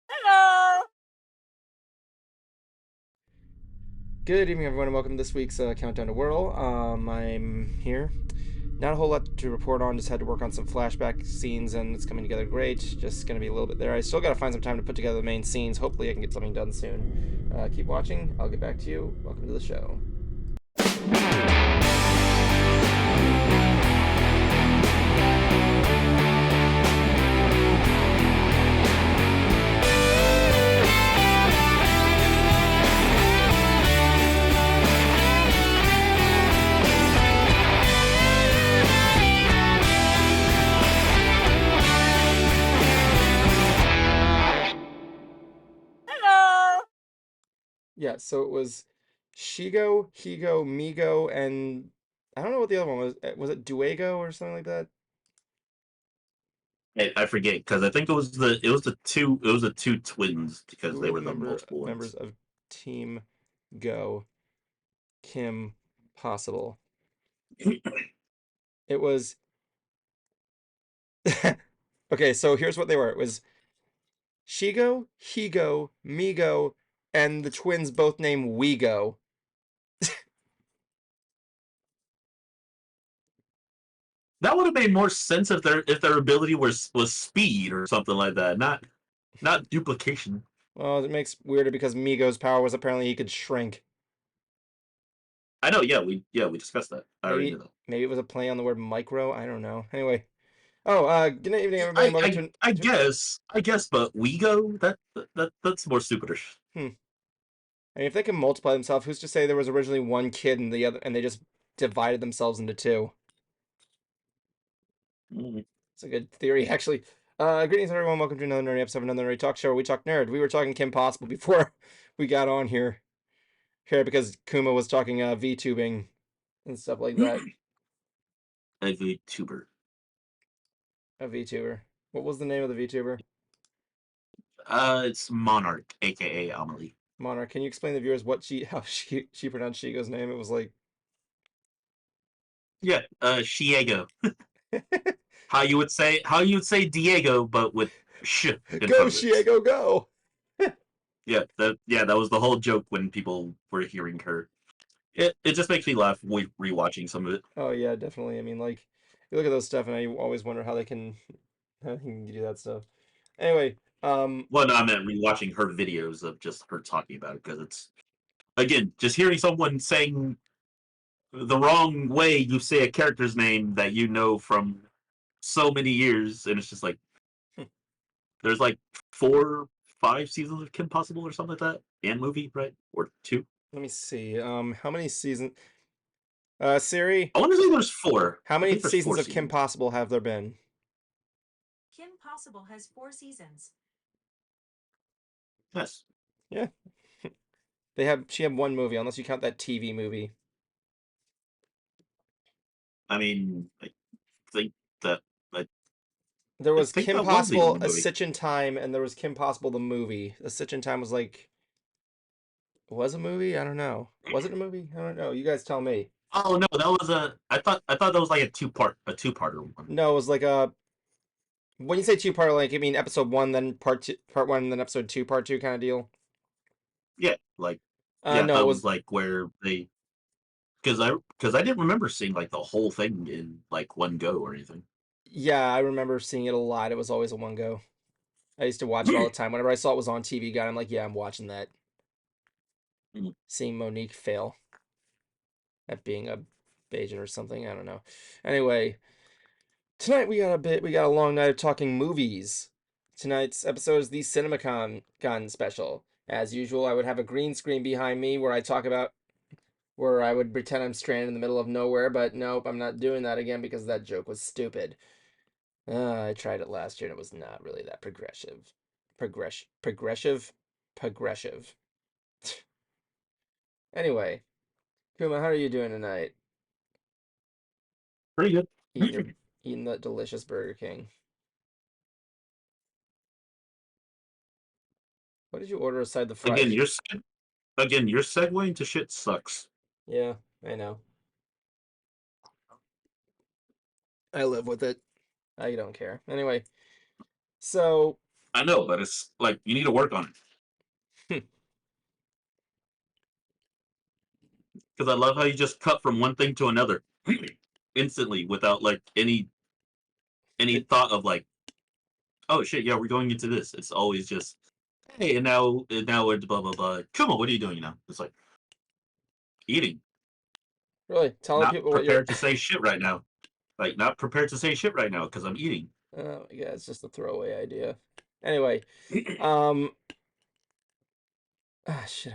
Hello! Good evening, everyone, and welcome to this week's Countdown to Whirl. I'm here. Not a whole lot to report on, just had to work on some flashback scenes, and it's coming together great. Just going to be a little bit there. I still got to find some time to put together the main scenes. Hopefully I can get something done soon. Keep watching. I'll get back to you. Welcome to the show. Hello! Yeah, so it was Shigo, Higo, Migo, and I don't know what the other one was. Was it Duego or something like that? I forget because I think it was the two twins because Who they were were the the multiple members ones. of Team Go? Kim Possible. It was okay, so here's what they were. It was Shigo, Higo, Migo, and the twins both named Wego. That would have made more sense if their ability was speed or something like that, not duplication. Well, it makes weirder because Migo's power was apparently he could shrink. I know, we discussed that. I already knew Maybe that. maybe it was a play on the word micro. I don't know. Anyway. Oh, good evening, everybody. I Welcome I, I guess I guess, but Wego that's more stupider. I mean, if they can multiply themselves, who's to say there was originally one kid and the other, and they just divided themselves into two? Mm. It's a good theory, actually. Greetings, everyone. Welcome to another nerdy episode of another nerdy talk show where we talk nerd. We were talking Kim Possible before we got on here because Kuma was talking VTubing and stuff like that. A VTuber. A VTuber. What was the name of the VTuber? It's Monarch, aka Amelie. Monarch. Can you explain to the viewers how she pronounced Shigo's name? It was like Yeah, Shiego. How you would say Diego, but with sh in go front of it. Shiego go. That was the whole joke when people were hearing her. It just makes me laugh rewatching some of it. Oh yeah, definitely. I mean, like you look at those stuff, and I always wonder how they can do that stuff. Anyway, Well, no, I meant rewatching her videos of just her talking about it because it's again just hearing someone saying the wrong way you say a character's name that you know from so many years, and it's just like there's like 4, 5 seasons of Kim Possible or something like that, and movie, right? Or two. let me see. How many seasons? Siri, I want to say there's four. how I many think there's seasons four of Kim seasons. Possible have there been? Kim Possible has 4 seasons. Yes. Yeah, she had one movie, unless you count that TV movie. I mean, I think that I, There I was think Kim that was the Possible, only A movie. Stitch in Time, and there was Kim Possible the movie. A Stitch in Time was like was a movie? I don't know. Was it a movie? I don't know. You guys tell me. Oh no, that was a. I thought that was like a two-parter one. No, it was like a when you say two part, like you mean episode one, then part two, part one, then episode two, part two kind of deal. Yeah, I No, thought it it was was like where they because I didn't remember seeing like the whole thing in like one go or anything. yeah. I remember seeing it a lot. It was always a one go. I used to watch it all the time. Whenever I saw it was on TV, guy, I'm like, yeah, I'm watching that. Mm. Seeing Monique fail at being a Bayesian or something. I don't know. Anyway, tonight we got a long night of talking movies. Tonight's episode is the CinemaCon special. As usual, I would have a green screen behind me where I would pretend I'm stranded in the middle of nowhere, but nope, I'm not doing that again because that joke was stupid. I tried it last year and it was not really that progressive. Progressive? Progressive. Anyway, Kuma, how are you doing tonight? Pretty good. Eating your eating that delicious Burger King. What did you order aside the again, fries? you're again you're segueing to shit sucks. Yeah, I know. I live with it. I don't care. Anyway, so I know, but it's like you need to work on it. Because I love how you just cut from one thing to another instantly without like any it, thought of like, oh shit, yeah, we're going into this. It's always just, hey, and now we're blah blah blah. Come on, what are you doing now? It's like eating. really tell Not people what you're. prepared to say shit right now. Like not prepared to say shit right now because I'm eating. Oh yeah, it's just a throwaway idea. Anyway, um, shit,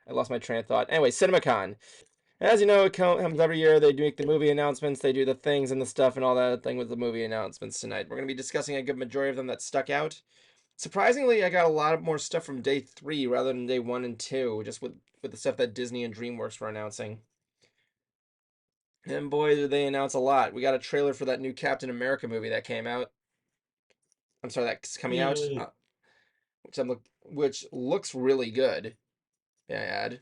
I lost my train of thought. Anyway, CinemaCon. As you know, it comes every year. They do make the movie announcements. They do the things and the stuff and all that thing with the movie announcements tonight. We're going to be discussing a good majority of them that stuck out. Surprisingly, I got a lot of more stuff from day 3 rather than day 1 and 2, just with the stuff that Disney and DreamWorks were announcing. And boy, did they announce a lot. We got a trailer for that new Captain America movie that came out. I'm sorry, that's coming out, Yay. which looks really good. May I add?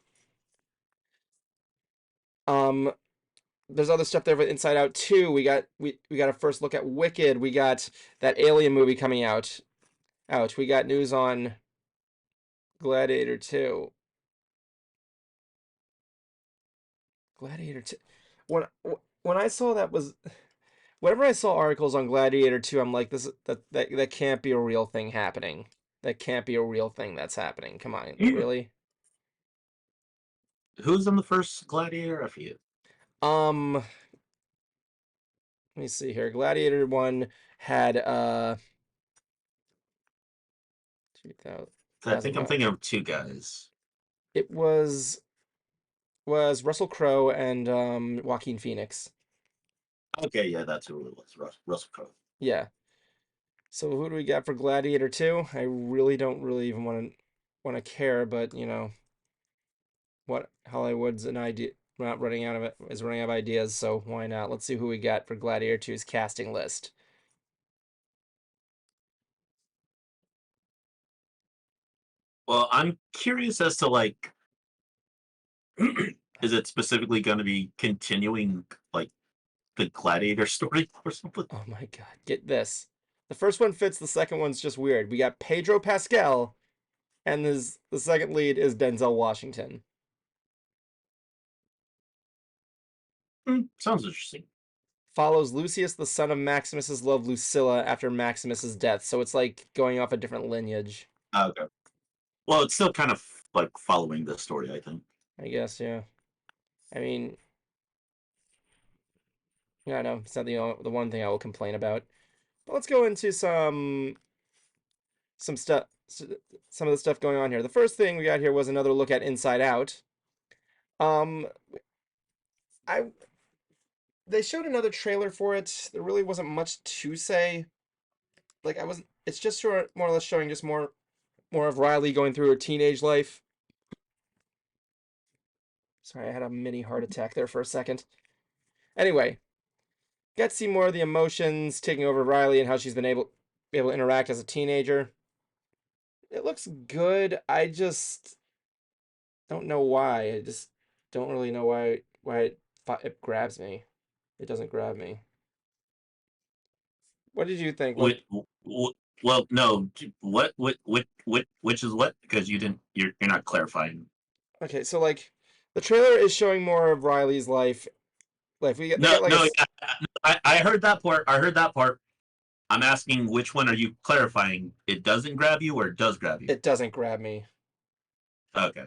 There's other stuff there with Inside Out 2. We got a first look at Wicked. We got that Alien movie coming out. We got news on Gladiator 2. Gladiator 2. When I saw that was whenever I saw articles on Gladiator 2, I'm like, that can't be a real thing happening. That can't be a real thing that's happening. Come on, really? Who's in the first Gladiator? I forget. Let me see here. Gladiator 1 had 2000. I think I'm thinking of two guys. It was Russell Crowe and Joaquin Phoenix. Okay, yeah, that's who it was. Russell Crowe. Yeah. So who do we got for Gladiator 2? I really don't even want to care, but you know what, Hollywood's an idea not running out of it is running out of ideas, so why not? Let's see who we got for Gladiator 2's casting list. Well, I'm curious as to like, is it specifically going to be continuing like the Gladiator story or something? Oh my god, get this. The first one fits, the second one's just weird. We got Pedro Pascal, and the second lead is Denzel Washington. Sounds interesting. Follows Lucius, the son of Maximus's love Lucilla, after Maximus's death. So it's like going off a different lineage. Okay. Well, it's still kind of like following the story, I think. I guess, yeah. I mean, yeah, I know it's not the one thing I will complain about. But let's go into some stuff, some of the stuff going on here. The first thing we got here was another look at Inside Out. Um, I they showed another trailer for it. There really wasn't much to say. Like it's just more or less showing just more of Riley going through her teenage life. Sorry, I had a mini heart attack there for a second. Anyway, get to see more of the emotions taking over Riley and how she's been able to interact as a teenager. It looks good. I just don't know why. I just don't really know why it grabs me. It doesn't grab me. What did you think? Well, no. What? Which is what? Because you're not clarifying. Okay, so like, the trailer is showing more of Riley's life. Like they No, got like no. I heard that part. I heard that part. I'm asking which one are you clarifying? It doesn't grab you, or it does grab you? it doesn't grab me. Okay.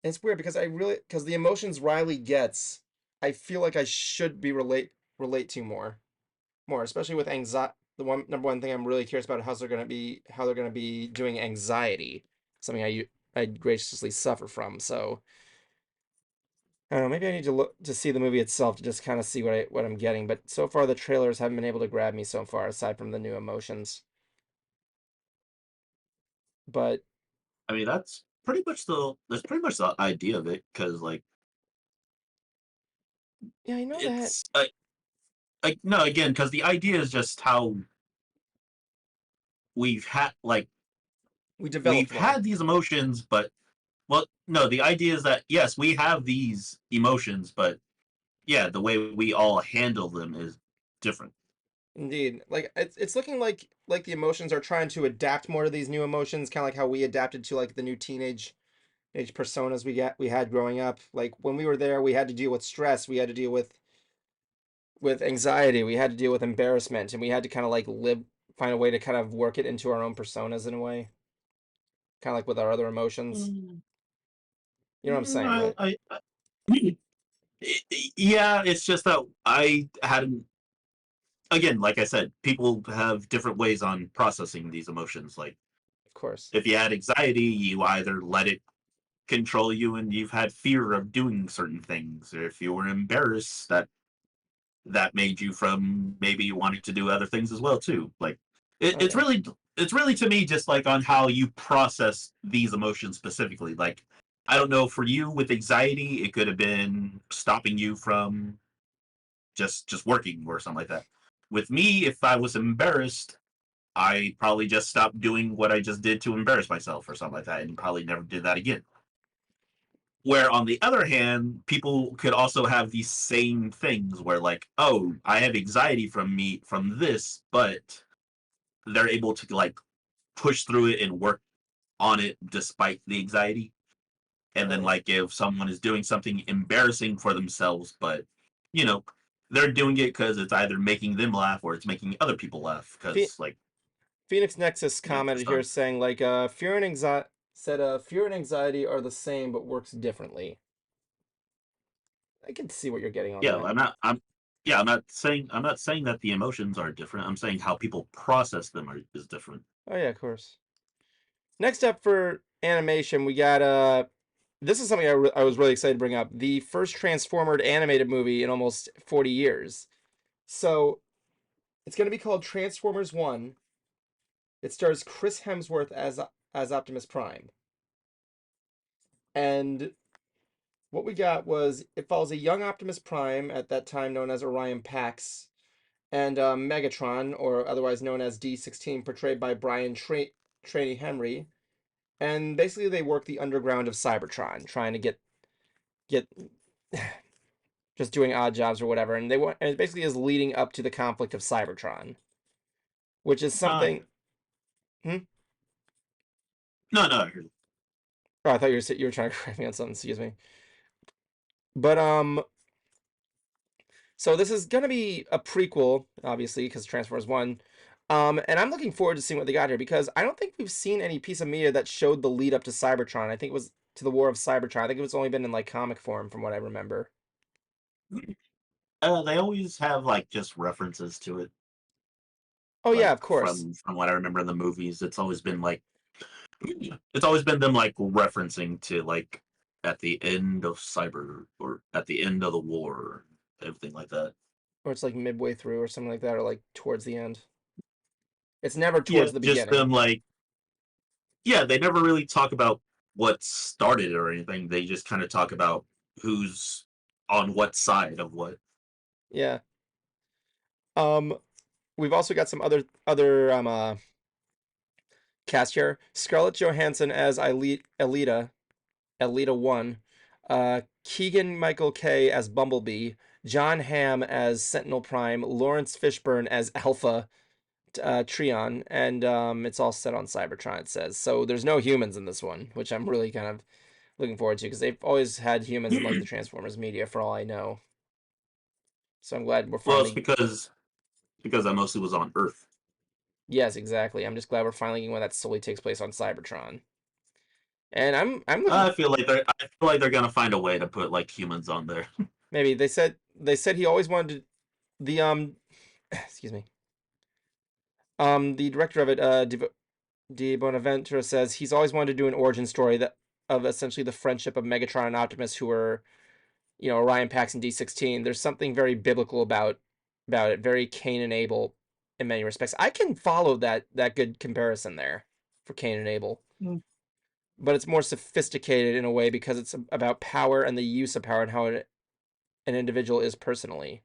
It's weird because because the emotions Riley gets, I feel like I should be relate to more, especially with anxiety. The number one thing I'm really curious about how they're gonna be doing anxiety, something I graciously suffer from. So I don't know. Maybe I need to look to see the movie itself to just kind of see what I'm getting. But so far, the trailers haven't been able to grab me so far, aside from the new emotions. But I mean, that's pretty much the idea of it, because like yeah, I know that it's like no, again, because the idea is just how we've had like we we've developed one. had these emotions, but well, no, the idea is that yes, we have these emotions, but yeah, the way we all handle them is different. Indeed. Like it's looking like the emotions are trying to adapt more to these new emotions, kind of like how we adapted to like the new age personas we had growing up. Like when we were there, we had to deal with stress, we had to deal with anxiety, we had to deal with embarrassment, and we had to kind of like find a way to kind of work it into our own personas in a way, kind of like with our other emotions. Mm, You know what I'm saying, right? yeah, it's just that I hadn't. Again, like I said, people have different ways on processing these emotions. Like, Of course. if you had anxiety, you either let it control you and you've had fear of doing certain things. Or if you were embarrassed, that made you from maybe wanting to do other things as well too. Like, Oh it's yeah. really to me just like on how you process these emotions specifically. Like, I don't know, for you with anxiety, it could have been stopping you from just working or something like that. With me, if I was embarrassed, I probably just stopped doing what I just did to embarrass myself or something like that, and probably never did that again. Where on the other hand, people could also have these same things where like, oh, I have anxiety from this, but they're able to like push through it and work on it despite the anxiety. And then Oh. like if someone is doing something embarrassing for themselves, but you know, they're doing it because it's either making them laugh or it's making other people laugh Phe- because like Phoenix Nexus yeah, commented so here saying like fear and anxiety are the same but works differently. I can see what you're getting on yeah, that. I'm not saying that the emotions are different. I'm saying how people process them is different. Oh yeah, of course. Next up for animation, we got this is something I was really excited to bring up. The first Transformered animated movie in almost 40 years. So, it's going to be called Transformers 1. It stars Chris Hemsworth as Optimus Prime. And what we got was it follows a young Optimus Prime, at that time known as Orion Pax, and Megatron, or otherwise known as D16, portrayed by Brian Trainee Henry. And basically, they work the underground of Cybertron, trying to get just doing odd jobs or whatever. And and it basically is leading up to the conflict of Cybertron, which is Uh, something. Hmm? no. Oh, I thought you were trying to correct me on something. Excuse me. But. So this is gonna be a prequel, obviously, because Transformers One. And I'm looking forward to seeing what they got here because I don't think we've seen any piece of media that showed the lead up to Cybertron. I think it was to the War of Cybertron. I think it's only been in like comic form, from what I remember. They always have like just references to it. Oh yeah, Like of course. from what I remember in the movies, it's always been like it's always been them like referencing to like at the end of cyber or at the end of the war, everything like that. Or it's like midway through or something like that, or like towards the end. It's never Yeah, towards the just beginning. them like yeah, they never really talk about what started or anything. They just kind of talk about who's on what side of what. Yeah. Um, we've also got some other cast here. Scarlett Johansson as Elita 1, Keegan Michael Kay as Bumblebee, John Hamm as Sentinel Prime, Lawrence Fishburne as Alpha Trion, and it's all set on Cybertron, it says. So there's no humans in this one, which I'm really kind of looking forward to because they've always had humans in like the Transformers media, for all I know. So I'm glad we're Well, it's finally. because I mostly was on Earth. Yes, exactly. I'm just glad we're finally getting one that solely takes place on Cybertron. And I'm looking. I feel like they're gonna find a way to put like humans on there. Maybe they said he always wanted the excuse me. The director of it, De Bonaventura, says he's always wanted to do an origin story that of essentially the friendship of Megatron and Optimus, who were, Orion Pax and D16. There's something very biblical about it, very Cain and Abel in many respects. I can follow that good comparison there for Cain and Abel, Mm. but it's more sophisticated in a way because it's about power and the use of power and how an individual is personally.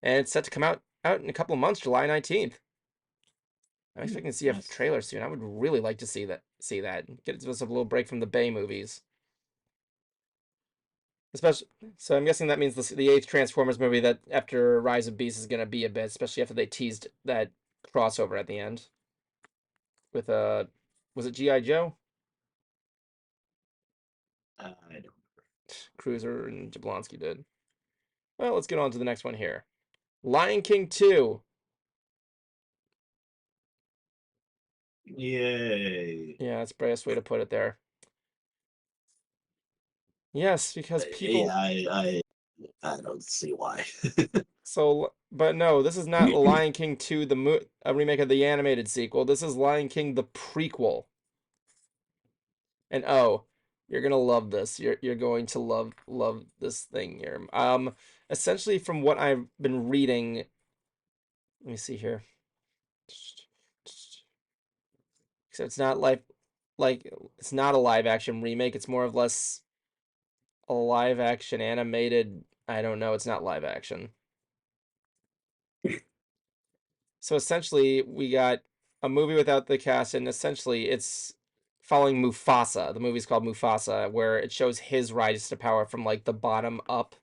And it's set to come out in a couple of months, July 19th. I'm expecting to see a Nice. trailer soon. I would really like to see that. Get us a little break from the Bay movies. Especially, so I'm guessing that means the eighth Transformers movie that after Rise of Beasts is gonna be a bit, especially after they teased that crossover at the end with was it GI Joe, I don't. Cruiser and Jablonski did. Well, let's get on to the next one here. Lion King 2. Yay! Yeah, that's the best way to put it there. Yes, because Yeah, people. I don't see why. So, but no, this is not Lion King 2, a remake of the animated sequel. This is Lion King the prequel. And oh, you're gonna love this. You're going to love this thing here. Essentially from what I've been reading, let me see here. So it's not like it's not a live action remake. It's more or less a live action animated. I don't know. It's not live action. So essentially, we got a movie without the cast, and essentially, it's following Mufasa. The movie's called Mufasa, where it shows his rise to power from like the bottom up.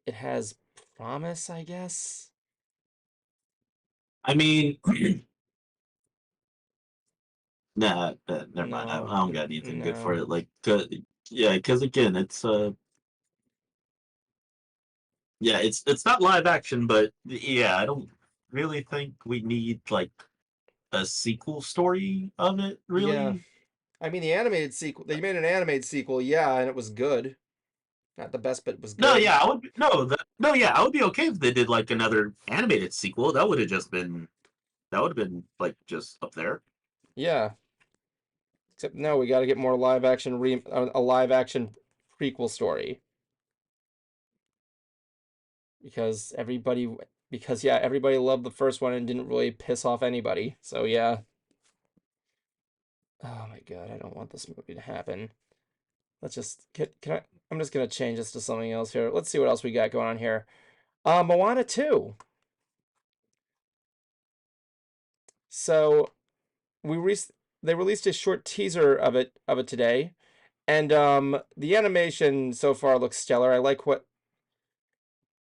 It has promise, I guess. I mean, nah, never mind. I No, don't got anything good for no. it. Like, yeah, because again, yeah, it's not live action, but yeah, I don't really think we need like a sequel story of it. Yeah, Really? I mean the animated sequel. They made an animated sequel, yeah, and it was good. Not the best, but it was No, good. yeah, I would no, yeah, I would be okay if they did like another animated sequel. That would have just been that would have been like just up there. Yeah, except no, we got to get more live action a live action prequel story because yeah, everybody loved the first one and didn't really piss off anybody. So yeah. Oh my god, I don't want this movie to happen. Let's just can I I'm just gonna change this to something else here. Let's see what else we got going on here. Moana 2. So we re they released a short teaser of it today, and the animation so far looks stellar. I like what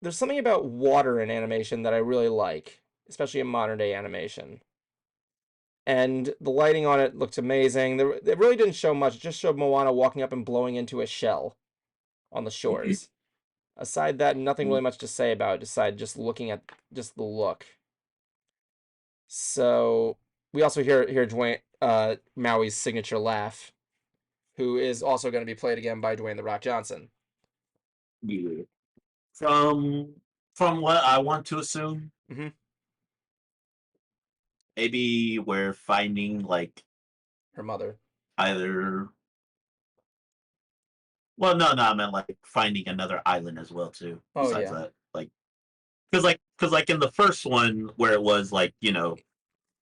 there's something about water in animation that I really like, especially in modern day animation. And the lighting on it looked amazing. It really didn't show much. It just showed Moana walking up and blowing into a shell on the shores. Aside that, nothing really much to say about it. Aside just looking at just the look. So we also hear Dwayne Maui's signature laugh, who is also going to be played again by Dwayne the Rock Johnson. Yeah. From from what I want to assume, Mm-hmm. maybe we're finding like Her mother. either well, no, I meant like finding another island as well too. Oh Besides yeah, that, like because like in the first one where it was like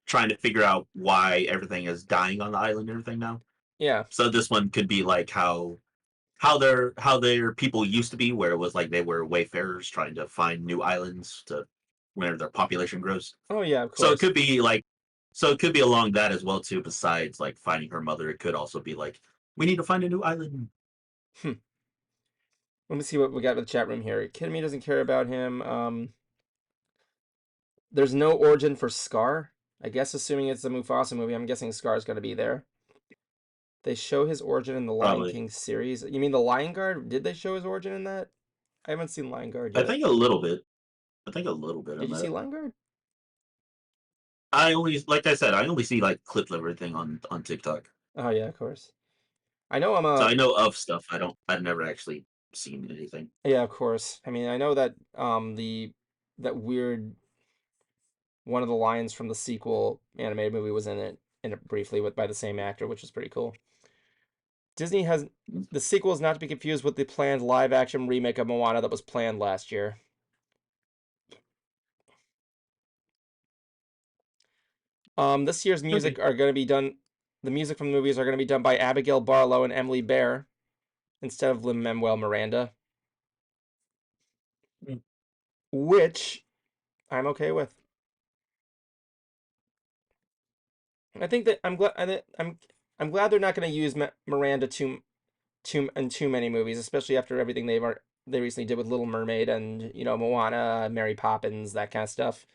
trying to figure out why everything is dying on the island and everything now. yeah. So this one could be like how their people used to be, where it was like they were wayfarers trying to find new islands to whenever their population grows. Oh yeah, of So it course. could be like so it could be along that as well too. Besides like finding her mother, it could also be like we need to find a new island. Hmm. Let me see what we got with the chat room here. Kid Me doesn't care about him. There's no origin for Scar. I guess assuming it's a Mufasa movie, I'm guessing Scar's going to be there. They show his origin in the Lion Probably. King series. You mean the Lion Guard? Did they show his origin in that? I haven't seen Lion Guard I yet. think a little bit. I think a little bit Did on you see that. Lion Guard? I only like I said, I only see like clips of everything on TikTok. Oh yeah, of course. I know I'm So a I know of stuff. I've never actually seen anything. yeah, of course. I mean, I know that that weird one of the lions from the sequel animated movie was in it briefly with by the same actor, which was pretty cool. Disney has the sequel is not to be confused with the planned live action remake of Moana that was planned last year. This year's Could be. music are going to be done. The music from the movies are going to be done by Abigail Barlow and Emily Bear instead of Lin-Manuel Miranda, Mm. which I'm okay with. I think that I'm glad they're not going to use Miranda too many movies, especially after everything they recently did with Little Mermaid and Moana, Mary Poppins, that kind of stuff.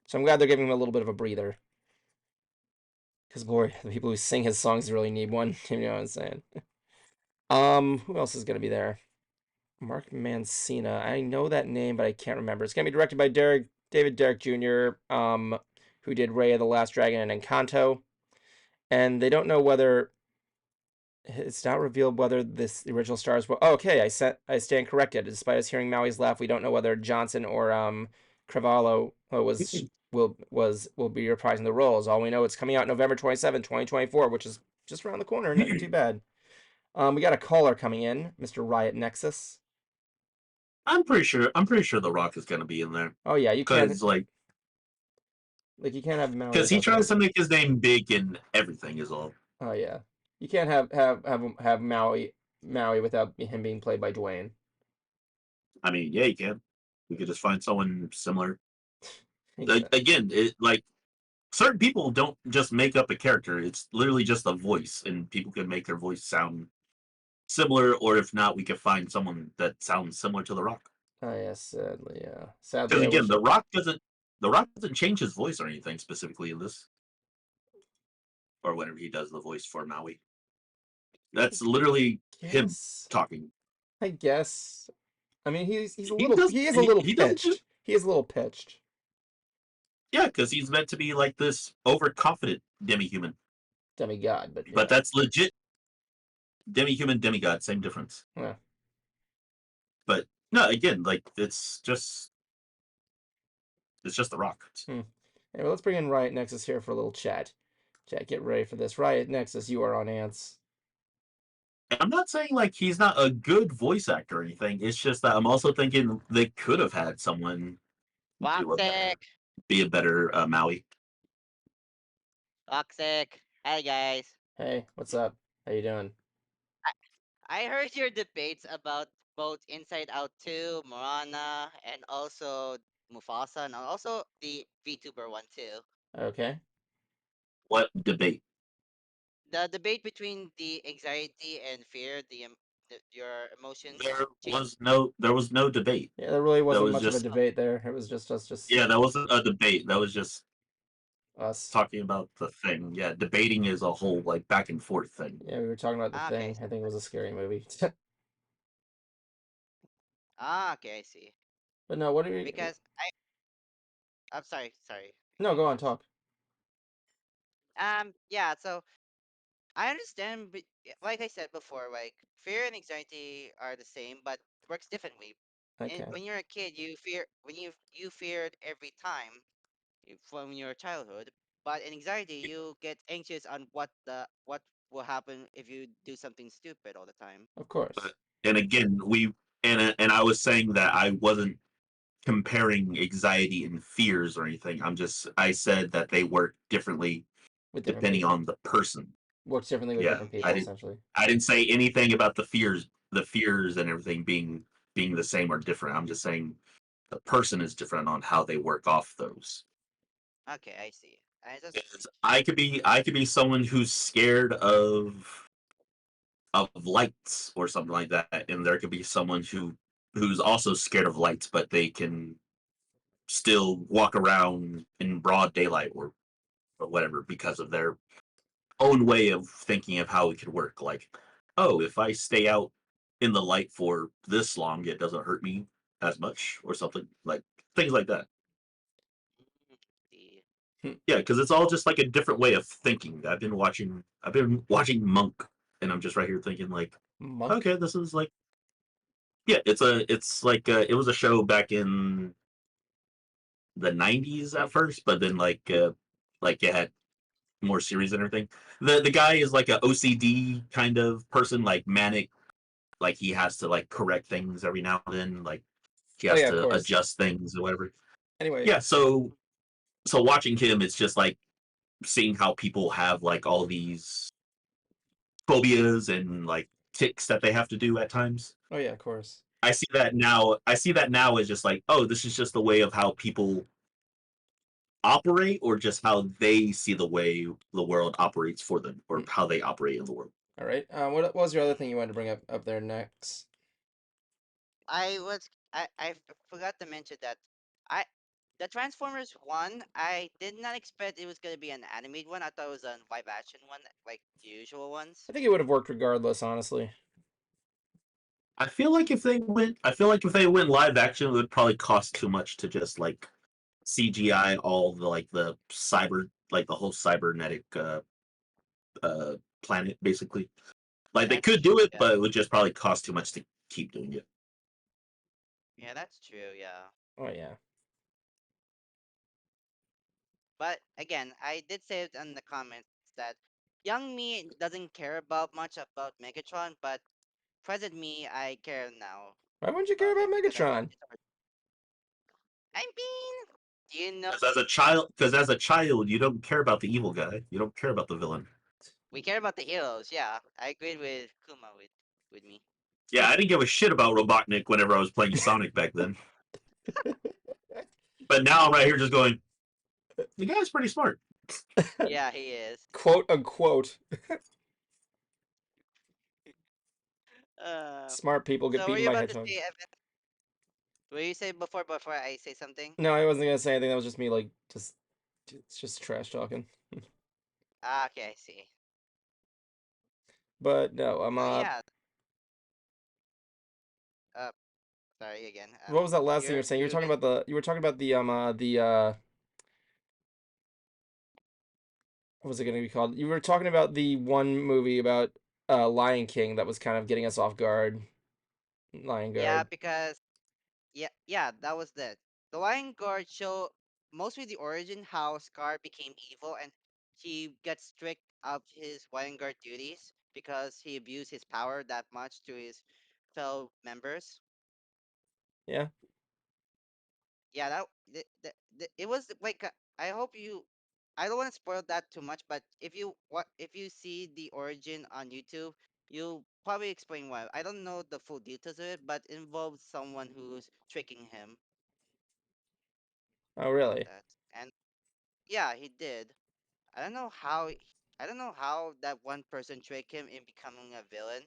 So I'm glad they're giving him a little bit of a breather. Because boy, the people who sing his songs really need one. You know what I'm saying? Who else is gonna be there? Mark Mancina. I know that name, but I can't remember. It's gonna be directed by David Derek Jr., who did Raya the Last Dragon and Encanto. And they don't know whether it's not revealed whether the original stars were. Oh, okay, I stand corrected. Despite us hearing Maui's laugh, we don't know whether Johnson or Cravallo will be reprising the roles. All we know, it's coming out November 27, 2024, which is just around the corner. Not too bad. We got a caller coming in, Mr. Riot Nexus. I'm pretty sure The Rock is gonna be in there. Oh yeah, you can't Because like you can't have Maui because he without tries that. to make his name big in everything is all. Oh yeah, you can't have Maui without him being played by Dwayne. I mean, yeah, you can. We could just find someone similar. Exactly. Again, like certain people don't just make up a character. It's literally just a voice, and people can make their voice sound similar, or if not, we could find someone that sounds similar to The Rock. Oh yeah, sadly, yeah. Sadly, Because I again, wish. The Rock doesn't change his voice or anything specifically in this, or whenever he does the voice for Maui. That's literally him Yes, talking. I guess. I mean, he's a He little does. he is a little He doesn't do. pitched. He is a little pitched. Yeah, because he's meant to be like this overconfident demi-human, Demigod, but but yeah. that's legit demi-human, demigod, same difference. Yeah. But no, again, like it's just The Rock. Anyway, let's bring in Riot Nexus here for a little chat. Chat, get ready for this. Riot Nexus, you are on Ants. I'm not saying like he's not a good voice actor or anything. It's just that I'm also thinking they could have had someone do Toxic. be a better Maui. Toxic. Hi guys. Hey, what's up? How you doing? I heard your debates about both Inside Out 2, Moana, and also Mufasa, and also the VTuber one too. Okay. What debate? The debate between the anxiety and fear, your emotions change. There was no debate. Yeah, there really That wasn't was much of a just debate there. It was just us, yeah, that wasn't a debate. That was just us. talking about the thing. Yeah, debating is a whole like back and forth thing. Yeah, we were talking about the Okay. thing. I think it was a scary movie. Okay, I see. But no, what are you? Because I'm sorry. No, go on, talk. Yeah, so I understand, but like I said before, like fear and anxiety are the same, but works differently. Okay, When you're a kid, you feared every time from your childhood, but in anxiety, you get anxious on what will happen if you do something stupid all the time. of course. But and again, and I was saying that I wasn't comparing anxiety and fears or anything. I said that they work differently With different depending people. on the person. Works differently with Yeah, different people, essentially. I didn't say anything about the fears and everything being the same or different. I'm just saying the person is different on how they work off those. Okay, I see. I just 'Cause I could be someone who's scared of lights or something like that, and there could be someone who's also scared of lights, but they can still walk around in broad daylight or whatever because of their own way of thinking of how it could work. Like, oh, if I stay out in the light for this long, it doesn't hurt me as much, or something like things like that. see. Yeah, because it's all just like a different way of thinking. I've been watching Monk, and I'm just right here thinking like, Monk. okay, this is like, yeah, it was a show back in the '90s at first, but then like it had more series and everything. The guy is like a OCD kind of person, like manic, like he has to like correct things every now and then, like he Oh has yeah, of to course. adjust things or whatever. Anyway, Yeah, so watching him, it's just like seeing how people have like all these phobias and like ticks that they have to do at times. oh yeah, of course. I see that now. I see that now as just like, oh, this is just the way of how people operate, or just how they see the way the world operates for them, or how they operate in the world. All right. What was your other thing you wanted to bring up there next? I forgot to mention that I the Transformers one, I did not expect it was gonna be an animated one. I thought it was a live action one, like the usual ones. I think it would have worked regardless, honestly. I feel like if they went live action, it would probably cost too much to just like CGI all the the cyber, like the whole cybernetic planet, basically. Like they That's could do true. it, Yeah, but it would just probably cost too much to keep doing it. yeah, that's true. Yeah, Oh yeah. but again, I did say it in the comments that young me doesn't care about much about Megatron, but present me, I care now Why wouldn't you care about about it because I watched Megatron? it. I mean, do you know Because as a child, you don't care about the evil guy. You don't care about the villain. we care about the heroes? Yeah, I agreed with Kuma with me. Yeah, I didn't give a shit about Robotnik whenever I was playing Sonic back then. But now I'm right here just going, the guy's pretty smart. Yeah, he is. Quote unquote. Uh, Smart people get so were beaten you by about to hedgehogs. say, Evan? Were you say before I say something? No, I wasn't gonna say anything. That was just me, like, it's just trash talking. Ah, okay, I see. But no, So yeah, uh, sorry again. What was that last thing you were You're saying? you were gonna, You were talking about what was it gonna be called? You were talking about the one movie about Lion King that was kind of getting us off guard. Lion yeah, Guard. because yeah, that was the Lion Guard show mostly the origin how Scar became evil and he gets strict of his Lion Guard duties because he abused his power that much to his fellow members. Yeah. Yeah, it was like I hope you. I don't want to spoil that too much, but if you see the origin on YouTube, you'll probably explain why. I don't know the full details of it, but it involves someone who's tricking him Oh, about really? that. And yeah, he did. I don't know how. I don't know how that one person tricked him in becoming a villain,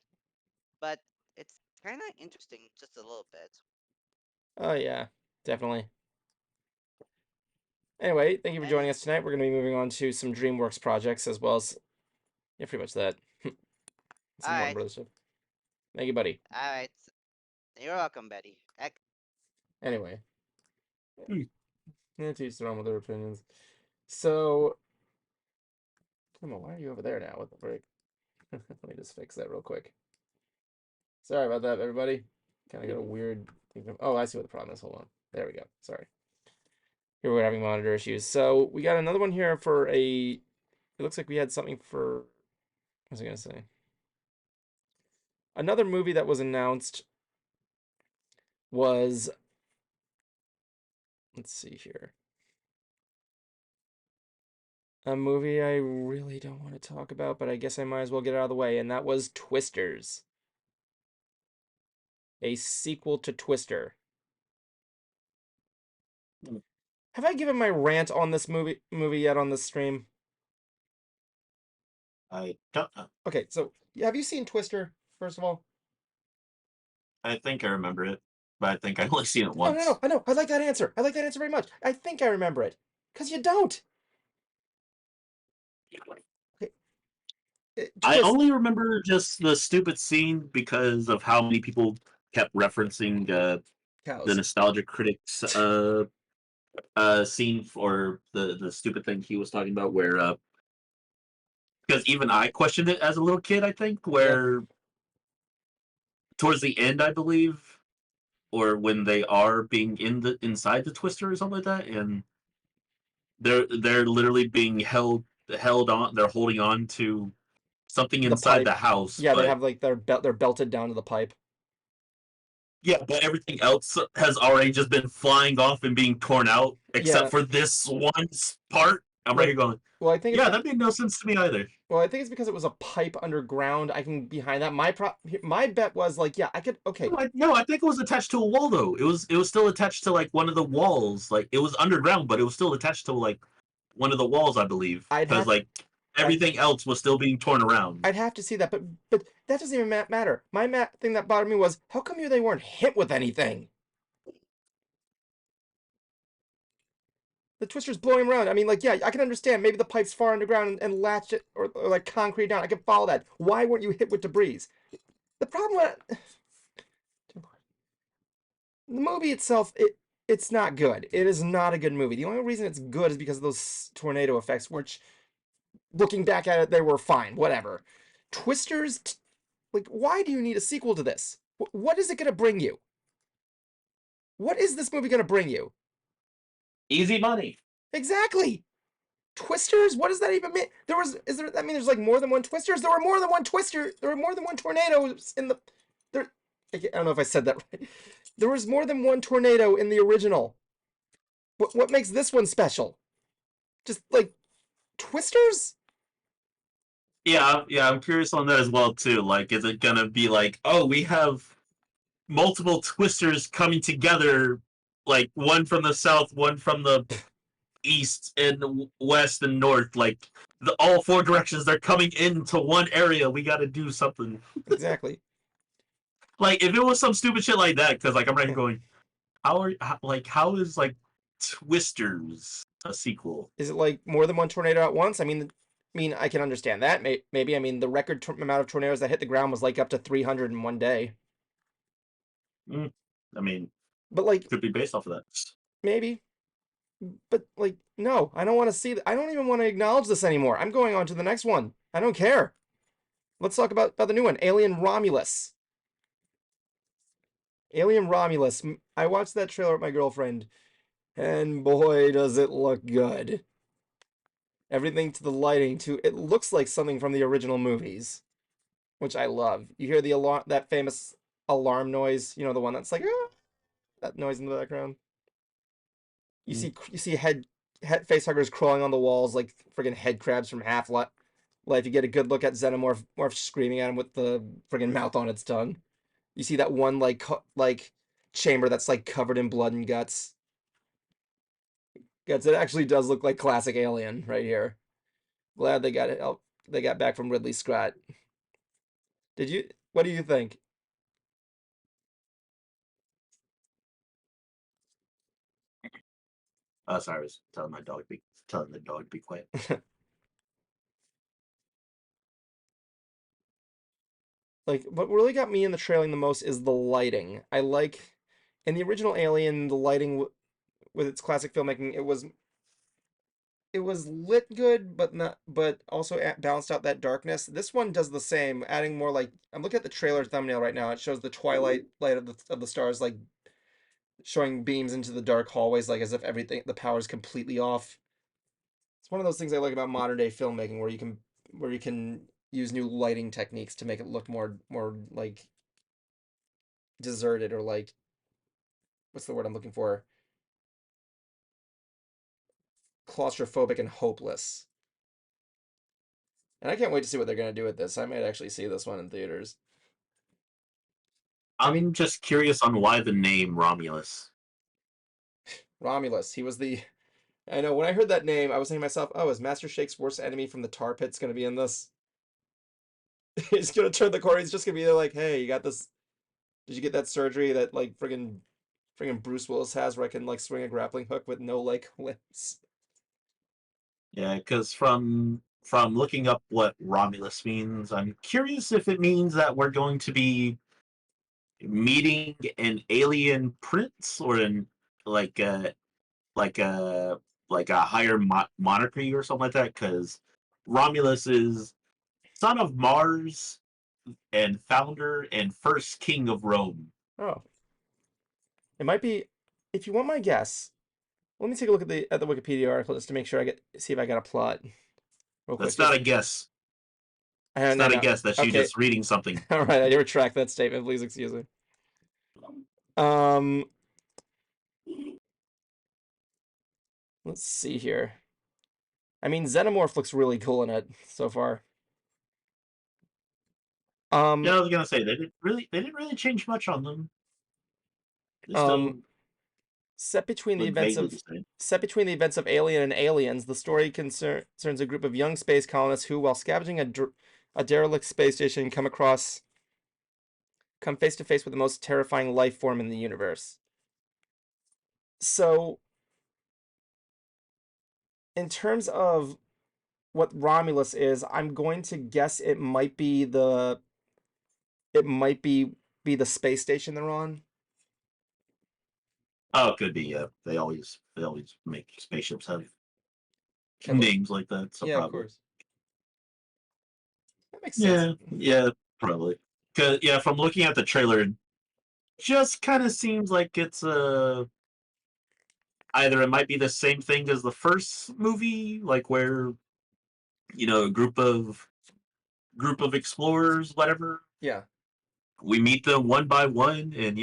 but it's kind of interesting, just a little bit. Oh, yeah. Definitely. Anyway, thank you for And joining us tonight. We're going to be moving on to some DreamWorks projects as well as, yeah, pretty much that. all Some Warner right, Brothers stuff. Thank you, buddy. all right. You're welcome, Betty. Anyway, Hmm. yeah, to each their own with their opinions. So, come on, why are you over there now? What the frick? Let me just fix that real quick. Sorry about that, everybody. Kind of got a weird thing. Oh, I see what the problem is. Hold on. There we go. Sorry. Here we're having monitor issues. So we got another one here for a. It looks like we had something for. What was I gonna say? Another movie that was announced was. Let's see here. A movie I really don't want to talk about, but I guess I might as well get it out of the way, and that was Twisters. A sequel to Twister. Have I given my rant on this movie yet on this stream? I don't know. Okay, so have you seen Twister, first of all? I think I remember it, but I think I only seen it No, no, once. no. I know. I like that answer. I like that answer very much. I think I remember it. Because you don't. Okay. I Twist. only remember just the stupid scene because of how many people kept referencing the Cows. nostalgia critics scene for the stupid thing he was talking about, where because even I questioned it as a little kid, I think, Yeah. where towards the end, I believe, or when they are being inside the twister or something like that, and they're literally being held on, they're holding on to something The inside the pipe. house, Yeah, they but have like they're belted down to the pipe. yeah, but everything else has already just been flying off and being torn out, except Yeah. for this one part. I'm right Well, here going, well, I think it's yeah, that made no sense to me either. well, I think it's because it was a pipe underground. I can behind that. My bet was like, yeah, I could. Okay. No, I think it was attached to a wall though. It was still attached to like one of the walls. Like it was underground, but it was still attached to like one of the walls, I believe. I'd Because have like everything else was still being torn around. I'd have to see that, but that doesn't even matter. My thing that bothered me was, how come they weren't hit with anything? The Twister's blowing around. I mean, like, yeah, I can understand. Maybe the pipe's far underground and latched it, or like concrete down. I can follow that. Why weren't you hit with debris? The problem with the movie itself, it's not good. It is not a good movie. The only reason it's good is because of those tornado effects, which, looking back at it, they were fine. Whatever. Twisters, like, why do you need a sequel to this? What is it going to bring you? What is this movie going to bring you? Easy money. Exactly. Twisters? What does that even mean? That mean there's like more than one Twisters? There were more than one Twister. There were more than one tornadoes in the. I don't know if I said that right. There was more than one tornado in the original. What makes this one special? Just like Twisters? Yeah, I'm curious on that as well too. Like, is it gonna be like, oh, we have multiple Twisters coming together, like one from the south, one from the east and west and north, like all four directions, they're coming into one area. We got to do something. Exactly. Like, if it was some stupid shit like that, because like I'm right going, how is like Twisters a sequel? Is it like more than one tornado at once? I mean, I can understand that. Maybe. I mean, the record amount of tornadoes that hit the ground was like up to 300 in one day. I mean, but like, could be based off of that. Maybe. But like, no, I don't want to see that. I don't even want to acknowledge this anymore. I'm going on to the next one. I don't care. Let's talk about the new one, Alien Romulus. Alien Romulus. I watched that trailer with my girlfriend, and boy, does it look good. Everything to the lighting, to it looks like something from the original movies, which I love. You hear the alarm, that famous alarm noise, you know, the one that's like, ah, that noise in the background. You see head facehuggers crawling on the walls like friggin' head crabs from Half-Life. You get a good look at Xenomorph screaming at him with the friggin' mouth on its tongue. You see that one like chamber that's like covered in blood and guts. It actually does look like classic Alien right here. Glad they got it. They got back from Ridley Scott. What do you think? Sorry, I was telling the dog to be quiet. Like, what really got me in the trailing the most is the lighting. I like, in the original Alien, the lighting with its classic filmmaking, it was lit good, but also balanced out that darkness. This one does the same, adding more like, I'm looking at the trailer thumbnail right now. It shows the twilight light of the stars, like showing beams into the dark hallways, like as if the power is completely off. It's one of those things I like about modern day filmmaking, where you can use new lighting techniques to make it look more like deserted, or like, what's the word I'm looking for? Claustrophobic and hopeless. And I can't wait to see what they're going to do with this. I might actually see this one in theaters. I'm just curious on why the name Romulus. Romulus. He was the... I know, when I heard that name, I was saying to myself, oh, is Master Shake's worst enemy from the tar pits going to be in this? He's going to turn the corner. He's just going to be there like, hey, you got this... Did you get that surgery that, like, friggin' Bruce Willis has, where I can, like, swing a grappling hook with no, like, limbs? Yeah, because from looking up what Romulus means, I'm curious if it means that we're going to be meeting an alien prince, or in like a like a higher monarchy or something like that. Because Romulus is son of Mars and founder and first king of Rome. Oh. It might be... If you want my guess, let me take a look at the Wikipedia article just to make sure see if I got a plot. Real quick. That's not a guess. It's not a guess. That's you just reading something. All right, I retract that statement. Please excuse me. Let's see here. I mean, Xenomorph looks really cool in it so far. Yeah, I was gonna say they didn't really change much on them. Set between the Look events vaguely of the same. Set between the events of Alien and Aliens, the story concerns a group of young space colonists who, while scavenging a derelict space station, come face to face with the most terrifying life form in the universe. So, in terms of what Romulus is, I'm going to guess it might be the the space station they're on. Oh, it could be. Yeah, they always make spaceships have And names like that. So yeah, of probably. course. That makes sense. Yeah, probably. Cause yeah, from looking at the trailer, it just kind of seems like it's either it might be the same thing as the first movie, like where a group of explorers, whatever. Yeah. We meet them one by one, and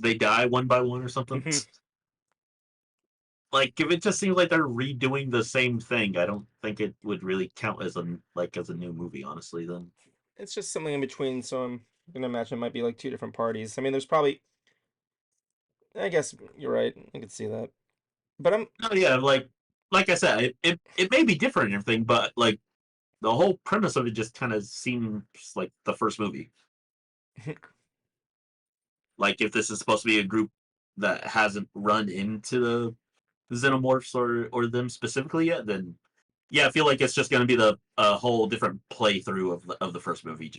they die one by one or something. Mhm. Like if it just seems like they're redoing the same thing, I don't think it would really count as a new movie, honestly. Then It's just something in between, so I'm gonna imagine it might be like two different parties. I mean, there's probably. I guess you're right. I could see that, but I'm. no, yeah, like I said, it may be different and everything, but like the whole premise of it just kind of seems like the first movie. Like if this is supposed to be a group that hasn't run into the xenomorphs or them specifically yet, then yeah, I feel like it's just going to be the a whole different playthrough of the first movie.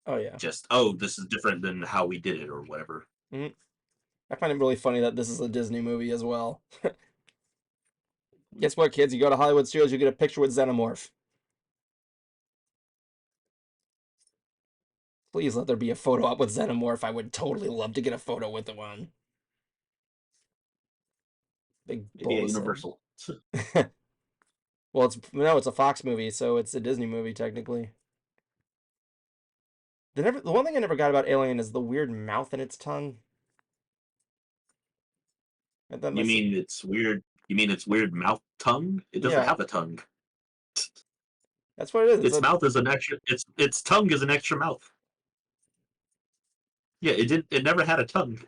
Oh yeah. This is different than how we did it or whatever. Mhm. I find it really funny that this is a Disney movie as well. Guess what, kids? You go to Hollywood Studios, you get a picture with Xenomorph. Please let there be a photo up with Xenomorph. I would totally love to get a photo with the one. Big Yeah, bolus. Universal. Well, it's a Fox movie, so it's a Disney movie technically. The one thing I never got about Alien is the weird mouth in its tongue. And then You mean it's weird? You mean it's weird mouth tongue? It doesn't yeah, have a tongue. that's what it is. Its mouth is an extra. Its tongue is an extra mouth. Yeah, it did. It never had a tongue.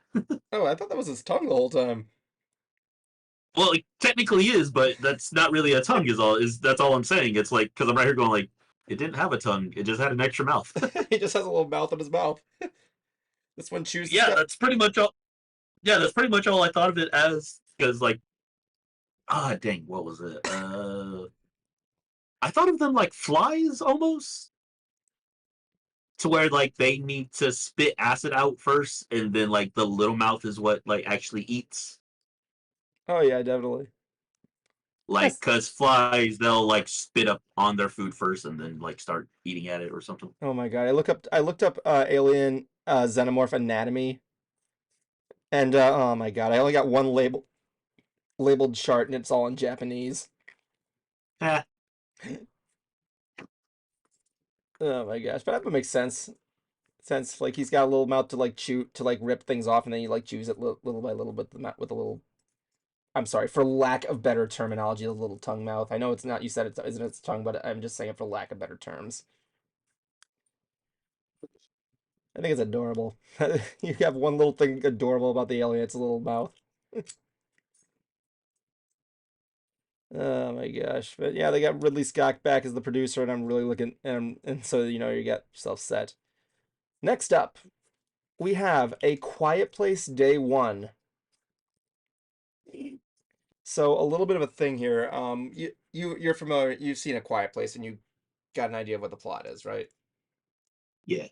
Oh, I thought that was his tongue the whole time. Well, it technically is, but that's not really a tongue. That's all I'm saying. It's like because I'm right here going like it didn't have a tongue. It just had an extra mouth. He just has a little mouth in his mouth. This one chews the Yeah, stuff. that's pretty much all. Yeah, that's pretty much all I thought of it as. Because like, dang, what was it? I thought of them like flies almost, to where like they need to spit acid out first, and then like the little mouth is what like actually eats. Oh yeah, definitely. Like, Yes. cause flies they'll like spit up on their food first, and then like start eating at it or something. Oh my god, I looked up alien xenomorph anatomy, and oh my god, I only got one labeled chart, and it's all in Japanese. Eh, Oh my gosh, but that would make sense. Sense like he's got a little mouth to like chew to like rip things off, and then he like chews it little by little, but with a little. I'm sorry, for lack of better terminology, a little tongue mouth. I know it's not. You said it isn't its tongue, but I'm just saying it for lack of better terms. I think it's adorable. You have one little thing adorable about the alien. It's a little mouth. Oh my gosh. But yeah, they got Ridley Scott back as the producer, and I'm really looking and so you got yourself set. Next up, we have A Quiet Place Day 1. So a little bit of a thing here. You're familiar, you've seen A Quiet Place and you got an idea of what the plot is, right? yeah.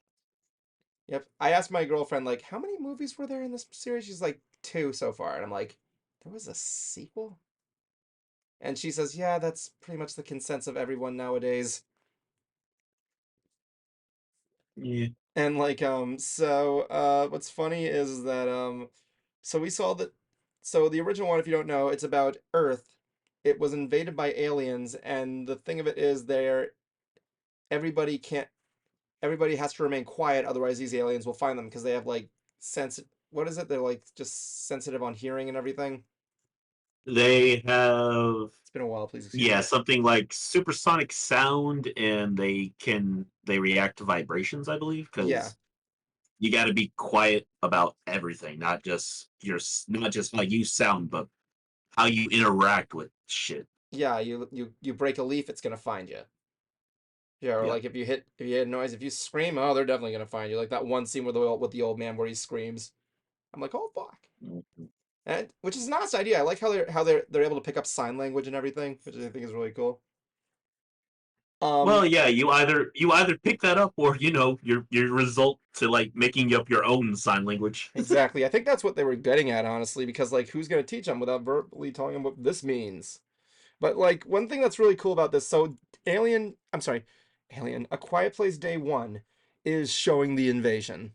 Yep. I asked my girlfriend like, how many movies were there in this series? She's like, 2 so far. And I'm like, there was a sequel? And she says, yeah, that's pretty much the consensus of everyone nowadays. Yeah. And like what's funny is that so we saw that so the original one, if you don't know, it's about Earth. It was invaded by aliens, and the thing of it is everybody can't everybody has to remain quiet, otherwise these aliens will find them because they have like sense what is it? They're like just sensitive on hearing and everything. They have It's been a while, please excuse me. something like supersonic sound, and they react to vibrations, I believe, Yeah. because you got to be quiet about everything, not just how you sound, but how you interact with shit. Yeah, you break a leaf, it's gonna find you. Yeah, or Yeah. like if you hit a noise, if you scream, oh, they're definitely gonna find you. Like that one scene with the old man where he screams. I'm like, oh fuck. Mhm. And which is a nice idea. I like how they're able to pick up sign language and everything, which I think is really cool. Well, yeah, you either pick that up or your result to like making up your own sign language. Exactly. I think that's what they were getting at, honestly, because like who's gonna teach them without verbally telling them what this means? But like one thing that's really cool about this, so Alien, A Quiet Place Day 1 is showing the invasion.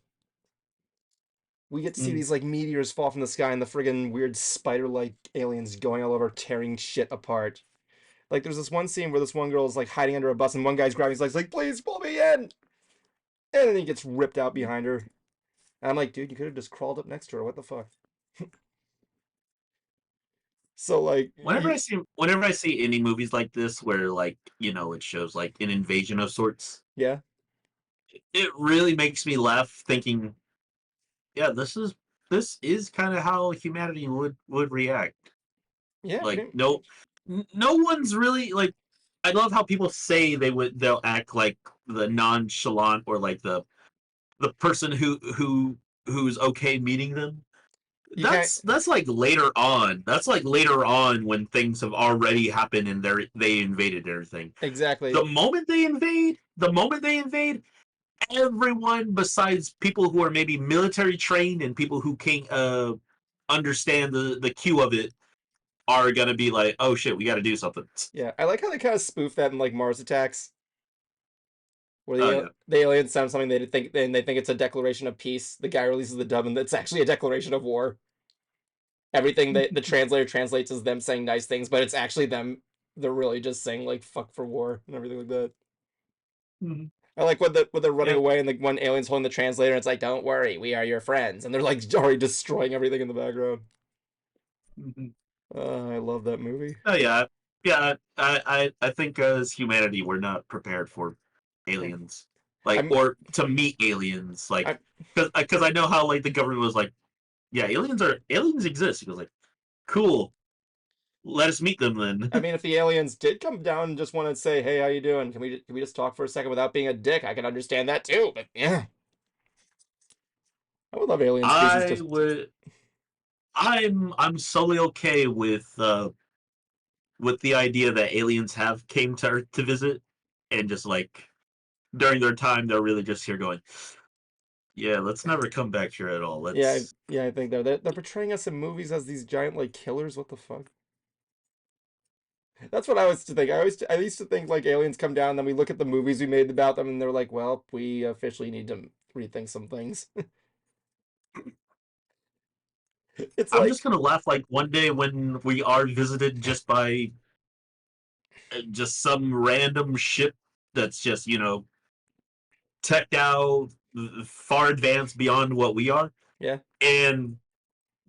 We get to see Mm. these like meteors fall from the sky and the friggin' weird spider-like aliens going all over tearing shit apart. Like there's this one scene where this one girl is like hiding under a bus and one guy's grabbing his legs like, please pull me in. And then he gets ripped out behind her. And I'm like, dude, you could have just crawled up next to her. What the fuck? So like Whenever I see any movies like this where like it shows like an invasion of sorts, yeah. it really makes me laugh thinking, yeah, this is kind of how humanity would react. Yeah, Like no one's really like. I love how people say they'll act like the nonchalant or like the person who's okay meeting them. you can't That's like later on. That's like later on when things have already happened and they invaded everything. exactly. The moment they invade, everyone besides people who are maybe military trained and people who can't understand the cue of it are gonna be like, oh shit, we got to do something. Yeah, I like how they kind of spoof that in like Mars Attacks, where Oh yeah. the aliens sound something they think it's a declaration of peace. The guy releases the dub and it's actually a declaration of war. Everything that the translator translates as them saying nice things, but it's actually them. They're really just saying like "fuck for war" and everything like that. Mhm. I like when they're running Yeah. away and the one alien's holding the translator and it's like, "Don't worry, we are your friends," and they're like already destroying everything in the background. Mhm. I love that movie. Oh yeah, yeah. I think as humanity, we're not prepared for Yeah. aliens, like I'm or to meet aliens, like I because I know how like the government was like, yeah, aliens exist. He goes like, cool, let us meet them then. I mean, if the aliens did come down and just want to say, "Hey, how you doing? Can we just talk for a second without being a dick?" I can understand that too. But yeah, I would love alien species I just. would. I'm solely okay with the idea that aliens have came to Earth to visit, and just like during their time, they're really just here going, yeah, let's never come back here at all. Yeah, Let's. yeah, I think they're portraying us in movies as these giant like killers. What the fuck? That's what I was to think. I used to think like aliens come down, and then we look at the movies we made about them, and they're like, "Well, we officially need to rethink some things." It's I'm just like, gonna laugh like one day when we are visited just by just some random ship that's just teched out, far advanced beyond what we are, yeah, and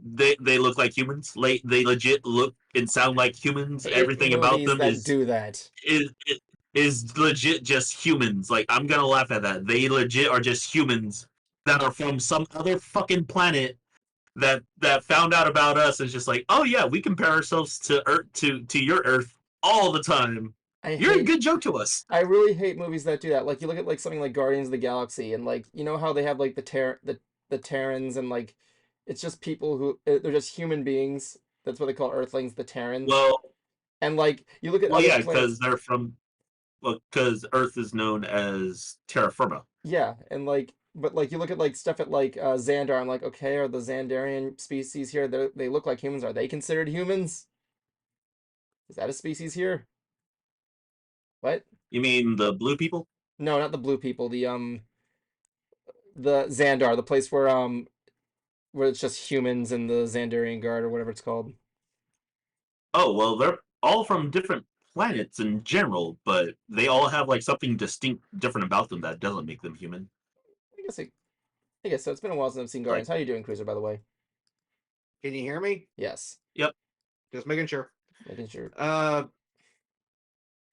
they look like humans. Like they legit look and sound like humans. I hate Everything about movies them that do that. is is legit just humans. Like I'm gonna laugh at that. They legit are just humans that are from some other fucking planet that found out about us and just like, oh yeah, we compare ourselves to Earth to your Earth all the time. I You're a hate good joke to us. I really hate movies that do that. Like you look at like something like Guardians of the Galaxy and like you know how they have like the Terrans and like it's just people who they're just human beings. That's what they call Earthlings, the Terrans. Well, And like you look at well, other yeah, planets, because Earth is known as terra firma. yeah, and like but like you look at like stuff at like Xandar. I'm like, okay, are the Xandarian species here? They look like humans. Are they considered humans? Is that a species here? What? You mean the blue people? No, not the blue people. The Xandar, the place where it's just humans and the Xandarian Guard or whatever it's called. Oh, well, they're all from different planets in general, but they all have like something distinct, different about them that doesn't make them human. I guess I guess so. It's been a while since I've seen Like, Guardians. How you doing, Cruiser? By the way. Can you hear me? Yes, yep. Just making sure. making sure.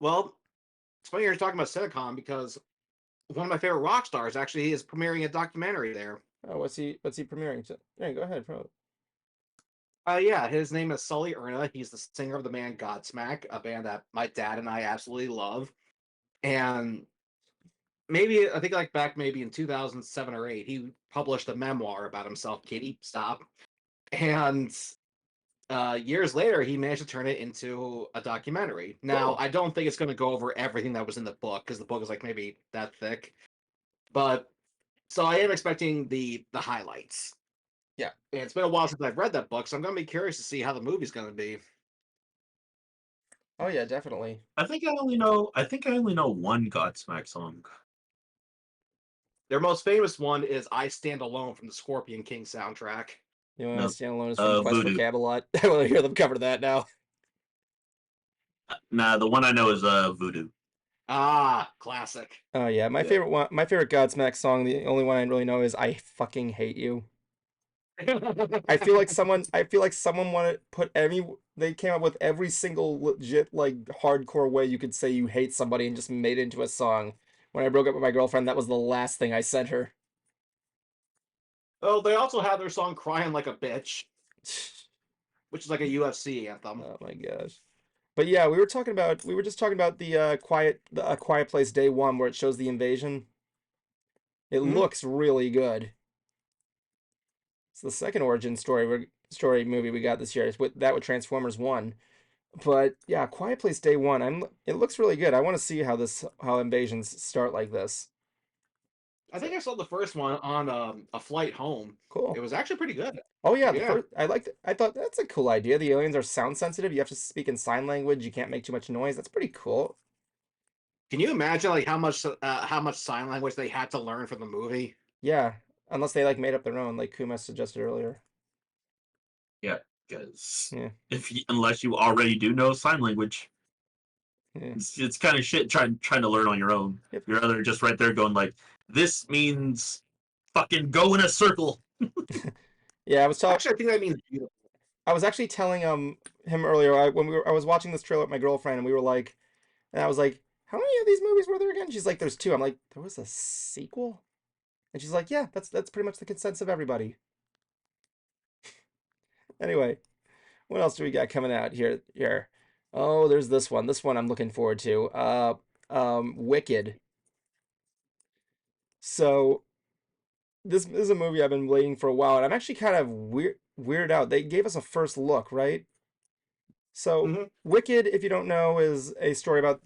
Well, it's funny you're talking about Cinecon because one of my favorite rock stars actually is premiering a documentary there. Oh, what's he premiering? Yeah, go ahead, promote. Yeah, his name is Sully Erna. He's the singer of the band Godsmack, a band that my dad and I absolutely love. And maybe I think like back maybe in 2007 or 8, he published a memoir about himself. Kitty, stop. And years later, he managed to turn it into a documentary. Now, Cool. I don't think it's going to go over everything that was in the book because the book is like maybe that thick. But so I am expecting the highlights. Yeah. And it's been a while since I've read that book, so I'm going to be curious to see how the movie's going to be. Oh yeah, definitely. I think I only know one Godsmack song. Their most famous one is "I Stand Alone" from the Scorpion King soundtrack. You want to No. stand alone is from Quest for Voodoo. Camelot. I want to hear them cover that now. Nah, the one I know is Voodoo. Ah, classic. Oh yeah, my favorite one, my favorite Godsmack song. The only one I really know is "I Fucking Hate You." I feel like someone wanted put they came up with every single legit like hardcore way you could say you hate somebody and just made it into a song. When I broke up with my girlfriend, that was the last thing I sent her. Oh, they also have their song "Crying Like a Bitch," which is like a UFC anthem. Oh my gosh. But yeah, we were just talking about the Quiet Place Day 1 where it shows the invasion. It Mhm. looks really good. It's the second origin story movie we got this year. It's with Transformers 1. But yeah, Quiet Place Day 1, it looks really good. I want to see how invasions start like this. I think I saw the first one on a flight home. Cool. It was actually pretty good. Oh yeah, Yeah. I thought that's a cool idea. The aliens are sound sensitive. You have to speak in sign language. You can't make too much noise. That's pretty cool. Can you imagine like how much sign language they had to learn for the movie? Yeah, unless they like made up their own, like Kuma suggested earlier. Yeah, because Yeah. unless you already do know sign language, Yeah. it's kind of shit trying to learn on your own. Yep. You're either just right there going like, this means fucking go in a circle. Yeah, Actually, I think that means beautiful. I was actually telling him earlier I was watching this trailer with my girlfriend and we were like, and I was like, how many of these movies were there again? She's like, there's two. I'm like, there was a sequel? And she's like, yeah, that's pretty much the consensus of everybody. Anyway, what else do we got coming out here? Here. Oh, there's this one. This one I'm looking forward to. Wicked. So this is a movie I've been waiting for a while, and I'm actually kind of weirded out. They gave us a first look, right? So Mhm. Wicked, if you don't know, is a story about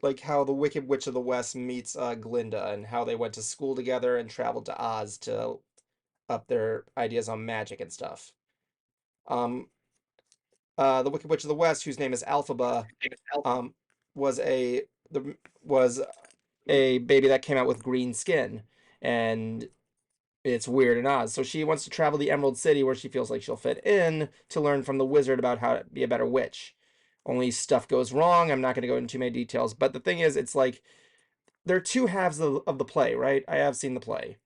like how the Wicked Witch of the West meets Glinda and how they went to school together and traveled to Oz to up their ideas on magic and stuff. Um, the Wicked Witch of the West, whose name is Alphaba, um, was was a baby that came out with green skin, and it's weird in Oz. So she wants to travel the Emerald City where she feels like she'll fit in to learn from the wizard about how to be a better witch. Only stuff goes wrong. I'm not going to go into too many details, but the thing is, it's like there are two halves of the play, right? I have seen the play.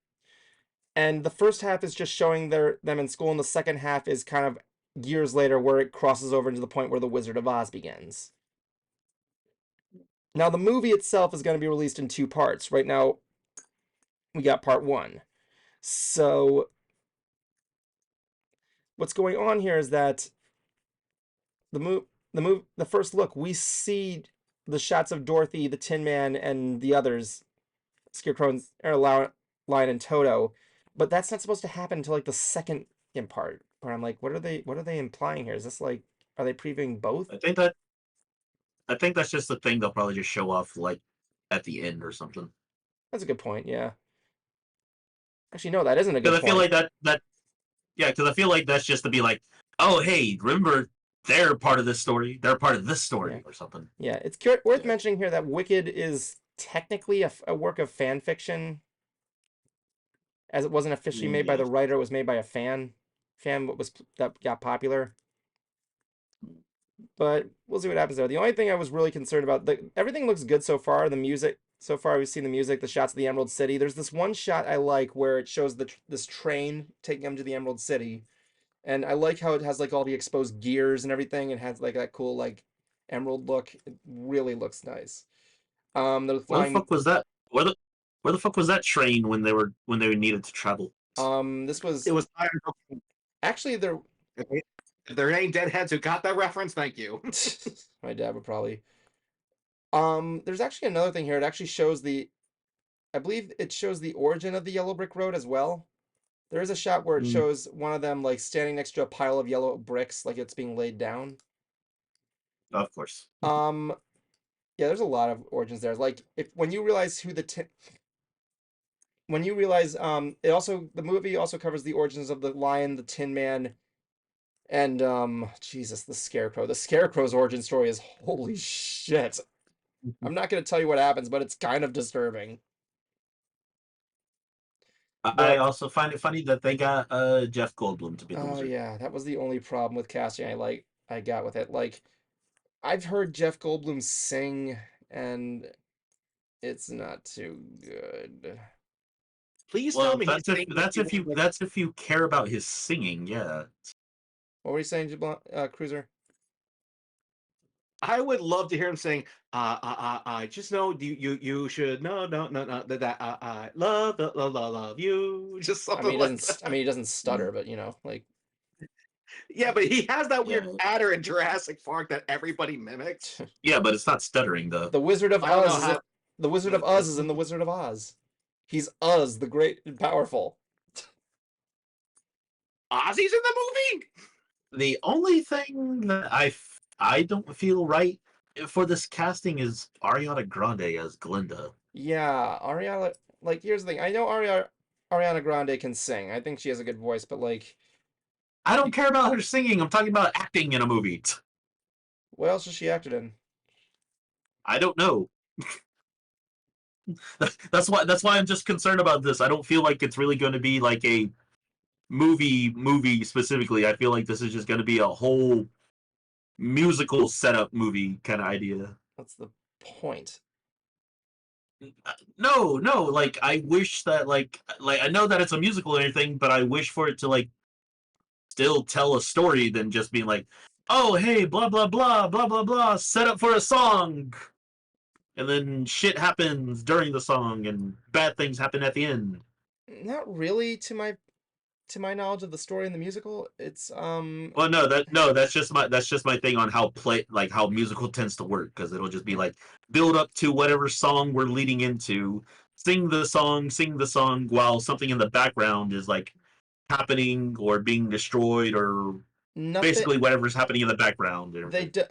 And the first half is just showing them in school, and the second half is kind of years later where it crosses over into the point where the Wizard of Oz begins. Now, the movie itself is going to be released in two parts. Right now, we got part one. So, what's going on here is that the first look, we see the shots of Dorothy, the Tin Man, and the others, Scarecrow, Lion, and Toto, but that's not supposed to happen until like the second part. Where I'm like, what are they implying here? Is this like, are they previewing both? I think that's just the thing they'll probably just show off like at the end or something. That's a good point. Yeah. Actually, no, that isn't a good Because I feel point. like because I feel like that's just to be like, oh hey, remember they're part of this story, they're part of this story Yeah. or something. Yeah, it's worth mentioning here that Wicked is technically a work of fan fiction, as it wasn't officially made by the Yes. writer. It was made by a fan that got popular. But we'll see what happens there. The only thing I was really concerned about, everything looks good so far. The music, so far we've seen the music, the shots of the Emerald City. There's this one shot I like where it shows this train taking them to the Emerald City, and I like how it has like all the exposed gears and everything, and has like that cool like emerald look. It really looks nice. They're Where the flying. fuck was that? Where the fuck was that train when they needed to travel This was It was actually there. if there ain't deadheads who got that reference, thank you. My dad would probably. There's actually another thing here. It actually shows I believe it shows the origin of the yellow brick road as well. There is a shot where it shows one of them like standing next to a pile of yellow bricks, like it's being laid down. Of course. Yeah, there's a lot of origins there. Like when you realize who when you realize the movie also covers the origins of the Lion, the Tin Man, and Jesus, the Scarecrow. The Scarecrow's origin story is holy shit. I'm not gonna tell you what happens, but it's kind of disturbing. I But also find it funny that they got Jeff Goldblum to be the oh wizard. yeah, that was the only problem with casting I got with it. Like I've heard Jeff Goldblum sing and it's not too good. Please tell Well, me he's saying that's if you care about his singing, yeah. What were you saying, Cruiser? I would love to hear him saying, I just know you should no that I love you. Just I something mean, like that. he doesn't stutter, but you know, like Yeah, but he has that weird Yeah. adder in Jurassic Park that everybody mimics. Yeah, but it's not stuttering though. the Wizard of I don't know Oz how. the Wizard of Oz is in the Wizard of Oz. He's Oz, the great and powerful. Ozzy's in the movie. The only thing that I don't feel right for this casting is Ariana Grande as Glinda. Yeah, Ariana. Like, here's the thing. I know Ariana Grande can sing. I think she has a good voice, but like, I don't care about her singing. I'm talking about acting in a movie. what else has she acted in? I don't know. That's why I'm just concerned about this. I don't feel like it's really going to be like a movie specifically. I feel like this is just going to be a whole musical setup movie kind of idea. What's the point? No, like I wish that like I know that it's a musical or anything, but I wish for it to like still tell a story than just being like, oh hey, blah blah blah blah blah blah, set up for a song, and then shit happens during the song and bad things happen at the end. Not really to my knowledge of the story in the musical. It's Well, that's just my thing on how how musical tends to work, because it'll just be like build up to whatever song we're leading into, sing the song while something in the background is like happening or being destroyed or nothing. basically whatever's happening in the background.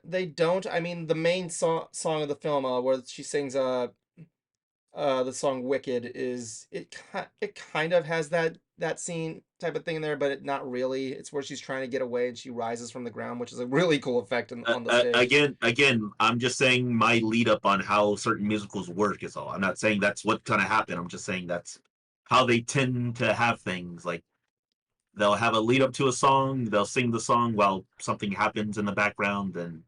They don't. I mean, the main song of the film, where she sings the song "Wicked" it kind of has that scene type of thing in there, but not really. It's where she's trying to get away and she rises from the ground, which is a really cool effect on the stage. Again, I'm just saying my lead up on how certain musicals work is all. I'm not saying that's what's gonna happen. I'm just saying that's how they tend to have things. Like they'll have a lead up to a song, they'll sing the song while something happens in the background, and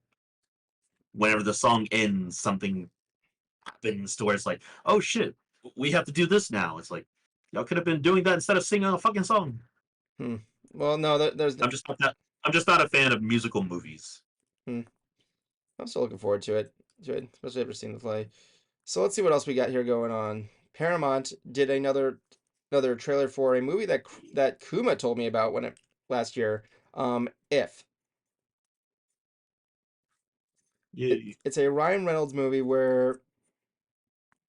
whenever the song ends, something happens to where it's like, oh shit, we have to do this now. It's like y'all could have been doing that instead of singing a fucking song. Well, no, there's. I'm just not a fan of musical movies. I'm still looking forward to it, especially after seeing the play. So let's see what else we got here going on. Paramount did another trailer for a movie that Kuma told me about last year. If it's a Ryan Reynolds movie where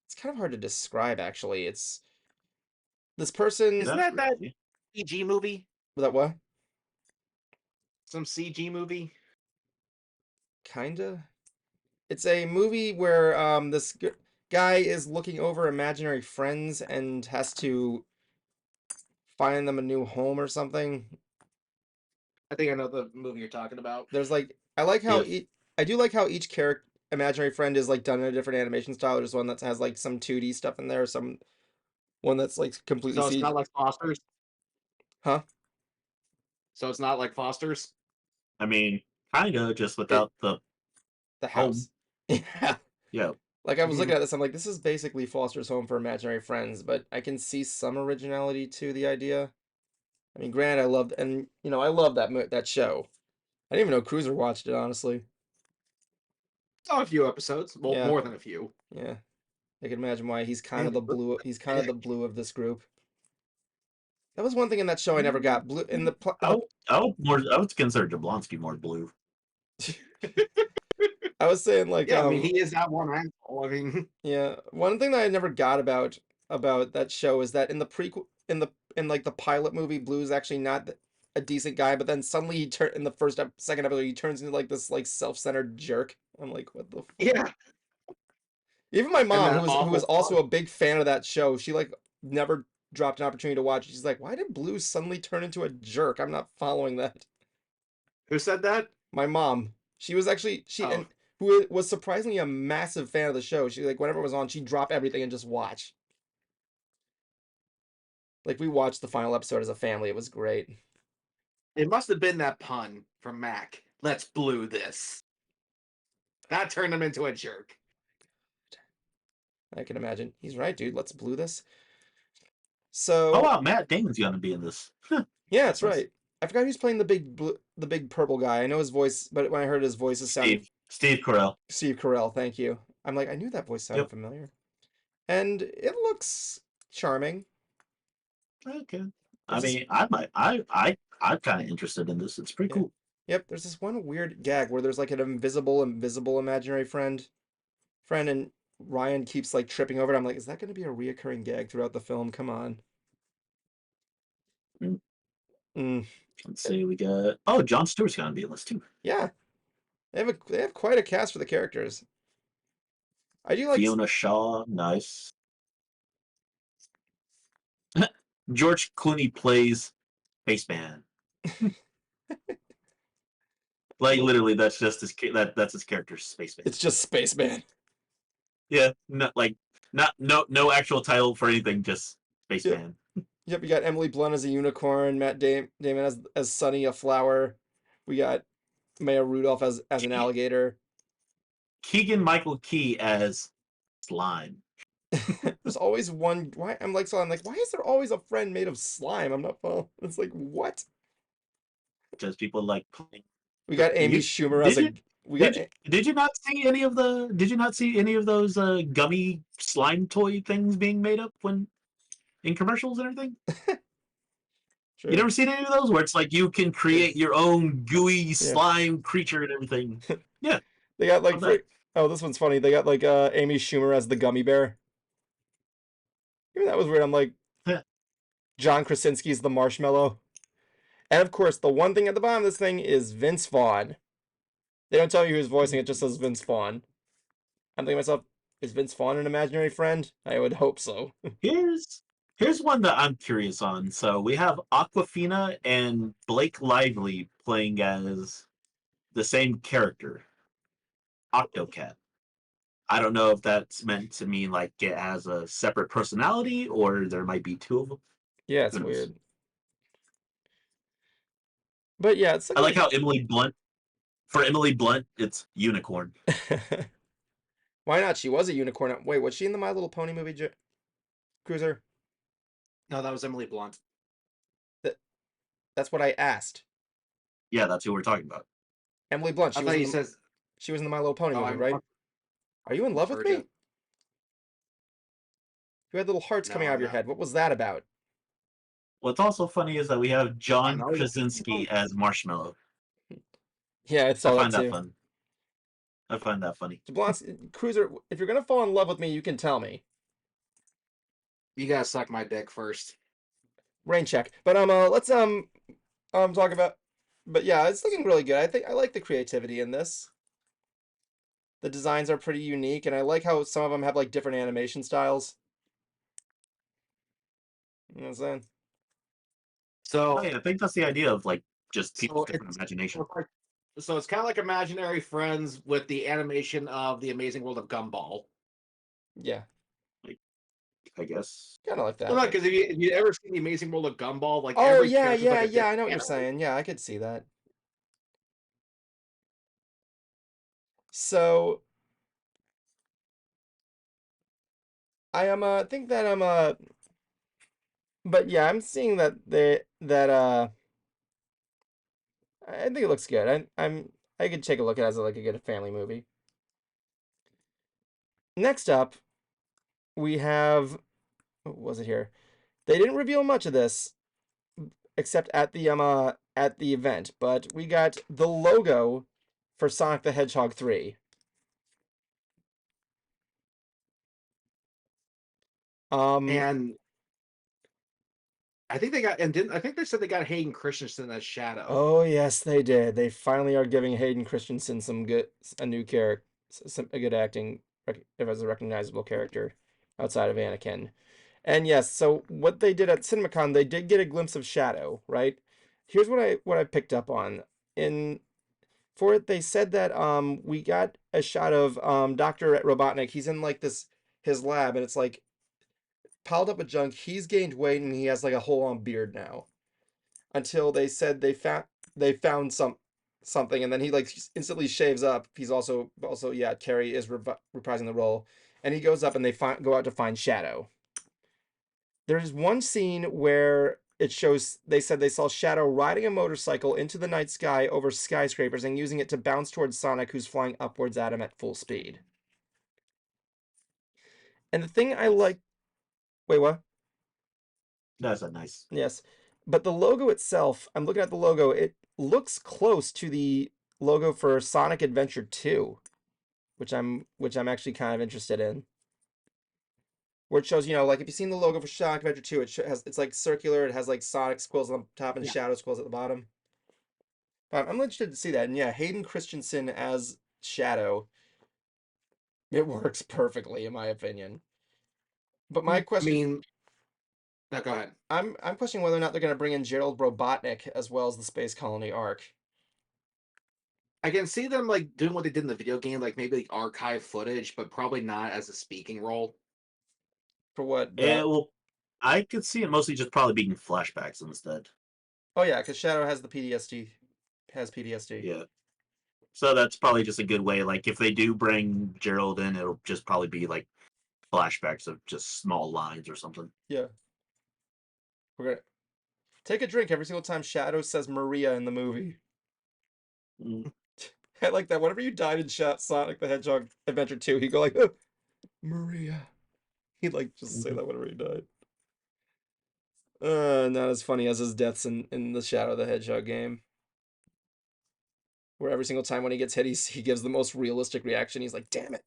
it's kind of hard to describe. Actually, it's this person. Isn't that CG movie? That what? Some CG movie? Kinda. It's a movie where this guy is looking over imaginary friends and has to find them a new home or something. I think I know the movie you're talking about. There's like I do like how each character imaginary friend is like done in a different animation style. There's one that has like some 2D stuff in there, some one that's like completely So it's CG. not like Foster's? Huh? So it's not like Foster's? I mean, kind of just without the house. Yeah. Yeah. Like I was looking at this, I'm like, this is basically Foster's Home for Imaginary Friends, but I can see some originality to the idea. I mean, granted, I loved that show. I didn't even know Cruiser watched it, honestly. Saw a few episodes. Well, Yeah. more than a few. Yeah, I can imagine why he's kind of the blue. He's kind of the blue of this group. That was one thing in that show I never got. Blue in the I would consider Jablonski more blue. I was saying like Yeah, I mean, he is that one asshole. I mean, yeah, one thing that I never got about that show is that in the prequel in like the pilot movie, Blue's actually not a decent guy, but then suddenly he turn in the second episode he turns into like this like self-centered jerk. I'm like, what the fuck? yeah. Even my And mom, that who was awful also a big fan of that show, she like never dropped an opportunity to watch. She's like, why did Blue suddenly turn into a jerk? I'm not following that. Who said that? My mom, she was actually Oh. and who was surprisingly a massive fan of the show. She like whenever it was on, she'd drop everything and just watch. Like we watched the final episode as a family. It was great. It must have been that pun from Mac. Let's blue this. That turned him into a jerk. I can imagine. He's right, dude. Let's blue this. Oh So wow, Matt Damon's gonna be in this. yeah, that's Nice. right. I forgot who's playing the big purple guy. I know his voice, but when I heard his voice, it sounded Steve Carell. Steve Carell. Thank you. I'm like, I knew that voice sounded Yep. familiar, and it looks charming. Okay. There's this- I'm kind of interested in this. It's pretty Yeah. cool. Yep, there's this one weird gag where there's like an invisible imaginary friend, and Ryan keeps like tripping over it. I'm like, is that going to be a reoccurring gag throughout the film? Come on. Mm, Let's see, we got Jon Stewart's gonna be in this too. yeah, they have quite a cast for the characters. I do like Fiona Shaw, nice. George Clooney plays Spaceman. Like literally, that's just that's his character, Spaceman. it's just Spaceman. Yeah, no actual title for anything, just Spaceman. Yep, you got Emily Blunt as a unicorn, Matt Damon as Sunny, a flower. We got Maya Rudolph as an alligator. Keegan Michael Key as Slime. There's always one. Why I'm like why is there always a friend made of slime? I'm not following. It's like what? Because people like playing. We got Amy Schumer as a. Did you not see any of those gummy slime toy things being made up when in commercials and everything? Sure. You never seen any of those where it's like you can create your own gooey slime creature and everything? Yeah. They got like this one's funny. They got like Amy Schumer as the gummy bear. Even that was weird. I'm like, Yeah. John Krasinski's the marshmallow. And of course, the one thing at the bottom of this thing is Vince Vaughn. They don't tell you who's voicing it, just says Vince Vaughn. I'm thinking to myself, is Vince Vaughn an imaginary friend? I would hope so. Here's one that I'm curious on. So we have Aquafina and Blake Lively playing as the same character, Octocat. I don't know if that's meant to mean like it has a separate personality or there might be two of them. Yeah, it's Who knows? weird. But yeah, it's I like how for Emily Blunt, it's unicorn. Why not? She was a unicorn. Wait, was she in the My Little Pony movie, Cruiser? No, that was Emily Blunt. That's what I asked. Yeah, that's who we're talking about. Emily Blunt. I thought he says she was in the My Little Pony movie, right? Are you in love with heard me? it. You had little hearts coming out of your head. What was that about? What's also funny is that we have John know. Krasinski as Marshmallow. Yeah, I saw that too. Fun. I find that funny. Cruiser, if you're gonna fall in love with me, you can tell me. You gotta suck my dick first. Rain check. But let's talk about. But yeah, it's looking really good. I think I like the creativity in this. The designs are pretty unique, and I like how some of them have like different animation styles. You know what I'm saying? So I think that's the idea of like just people's different imagination. So it's kind of like Imaginary Friends with the animation of The Amazing World of Gumball. Yeah, I guess. kind of like that. Well, no, because if you ever seen The Amazing World of Gumball, like oh every yeah, character's like a I know different what you're animal. saying. Yeah, I could see that. So I am think that I'm but yeah, I'm seeing that I think it looks good. I could take a look at it as like a good family movie. Next up, we have what was it here? They didn't reveal much of this, except at the event. But we got the logo for Sonic the Hedgehog 3. And I think they got I think they said they got Hayden Christensen as Shadow. Oh yes, they did. They finally are giving Hayden Christensen a new character, a good acting as a recognizable character outside of Anakin. And yes, so what they did at CinemaCon, they did get a glimpse of Shadow, right? Here's what I picked up on. For it, they said that we got a shot of Dr. Robotnik. He's in like his lab, and it's like piled up with junk. He's gained weight, and he has like a whole on beard now. Until they said they found something, and then he like instantly shaves up. He's also yeah, Carrie is reprising the role, and he goes up, and they go out to find Shadow. There's one scene where it shows they said they saw Shadow riding a motorcycle into the night sky over skyscrapers and using it to bounce towards Sonic, who's flying upwards at him at full speed. And the thing I like... Wait, what? That's a nice. Yes. But the logo itself, I'm looking at the logo, it looks close to the logo for Sonic Adventure 2, which I'm actually kind of interested in. Where it shows, like if you've seen the logo for Sonic Adventure 2, it's like circular, it has like Sonic squirrels on top and Shadow squirrels at the bottom. I'm interested to see that. And yeah, Hayden Christensen as Shadow, it works perfectly in my opinion. But my question... No, go ahead. I'm questioning whether or not they're going to bring in Gerald Robotnik as well as the Space Colony arc. I can see them like doing what they did in the video game, like maybe like archive footage, but probably not as a speaking role. For what? Well, I could see it mostly just probably being flashbacks instead. Oh yeah, because Shadow has the PTSD. Yeah. So that's probably just a good way. Like if they do bring Gerald in, it'll just probably be like flashbacks of just small lines or something. Yeah. We're gonna take a drink every single time Shadow says Maria in the movie. I like that. Whenever you died in Sonic the Hedgehog Adventure 2, he'd go like, oh, Maria. He'd like just say that whenever he died. Not as funny as his deaths in the Shadow the Hedgehog game. Where every single time when he gets hit, he gives the most realistic reaction. He's like, damn it.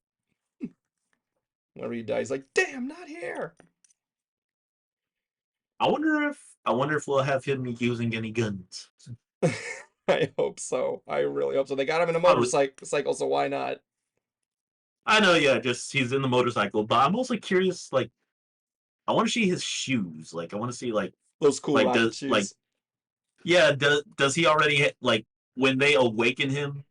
Whenever he dies, he's like, damn, not here. I wonder if we'll have him using any guns. I hope so. I really hope so. They got him in a motorcycle, so why not? I know, yeah, just he's in the motorcycle, but I'm also curious, like, I want to see his shoes. Like, I want to see, like, those cool like, rocket shoes. Like, yeah, does he already, like, when they awaken him,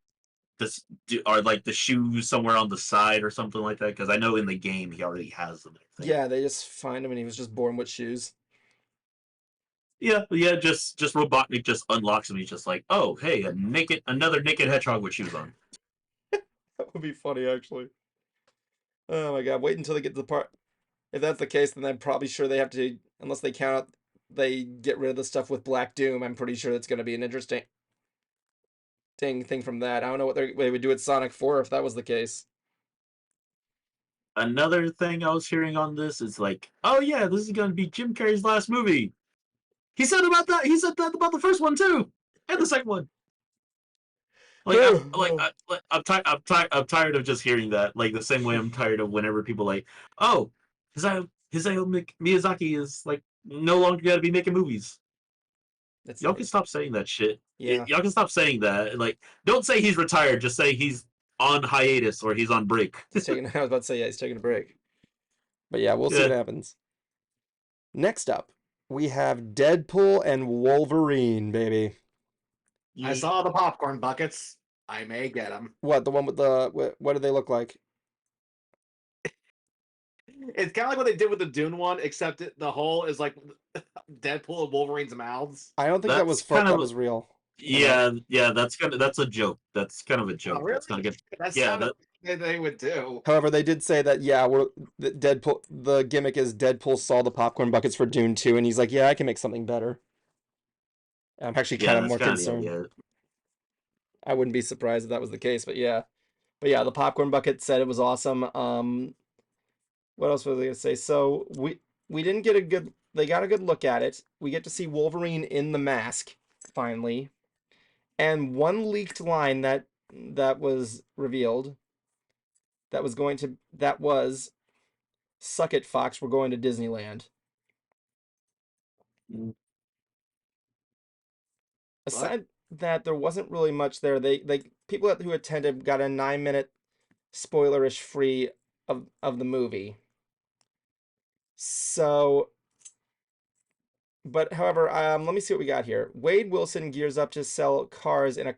are, like, the shoes somewhere on the side or something like that? Because I know in the game he already has them. Yeah, they just find him and he was just born with shoes. Yeah, just Robotnik just unlocks him. He's just like, oh, hey, another naked hedgehog with shoes on. That would be funny, actually. Oh my god, wait until they get to the part. If that's the case, then I'm probably sure they have to, unless they they get rid of the stuff with Black Doom. I'm pretty sure that's going to be an interesting thing from that. I don't know what they would do at Sonic 4 if that was the case. Another thing I was hearing on this is like, oh yeah, this is going to be Jim Carrey's last movie. He said about that. He said that about the first one too, and the second one. Like, I'm tired of just hearing that. Like the same way I'm tired of whenever people like, oh, Hayao Miyazaki is like no longer got to be making movies. Y'all can stop saying that shit. Yeah, y'all can stop saying that. Like, don't say he's retired. Just say he's on hiatus or he's on break. I was about to say, yeah, he's taking a break. But yeah, we'll see what happens. Next up, we have Deadpool and Wolverine, baby. I saw the popcorn buckets. I may get them. What, the one with the... What do they look like? It's kind of like what they did with the Dune one, except the hole is like Deadpool and Wolverine's mouths. I don't think that was real. Yeah, that's a joke. That's kind of a joke. Oh, really? That's gonna get. That's that they would do. However, they did say that Deadpool. The gimmick is Deadpool saw the popcorn buckets for Dune 2, and he's like, "Yeah, I can make something better." I'm actually kind of more concerned. I wouldn't be surprised if that was the case, but yeah, the popcorn bucket said it was awesome. What else was I gonna say? So we didn't get a good they got a good look at it. We get to see Wolverine in the mask finally, and one leaked line that was revealed that was "Suck it, Fox. We're going to Disneyland." Aside that, there wasn't really much there. They people who attended got a 9-minute spoilerish free of the movie. So, but however, let me see what we got here. Wade Wilson gears up to sell cars in the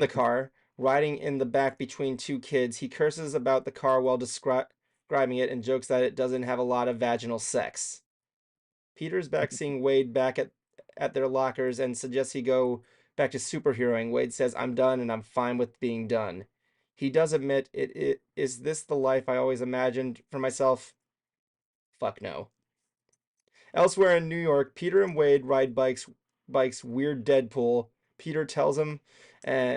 car, riding in the back between two kids. He curses about the car while describing it and jokes that it doesn't have a lot of vaginal sex. Peter's back seeing Wade back at their lockers and suggests he go back to superheroing. Wade says, "I'm done and I'm fine with being done." He does admit, is this the life I always imagined for myself? Fuck no. Elsewhere in New York, Peter and Wade ride bikes weird Deadpool. Peter tells him,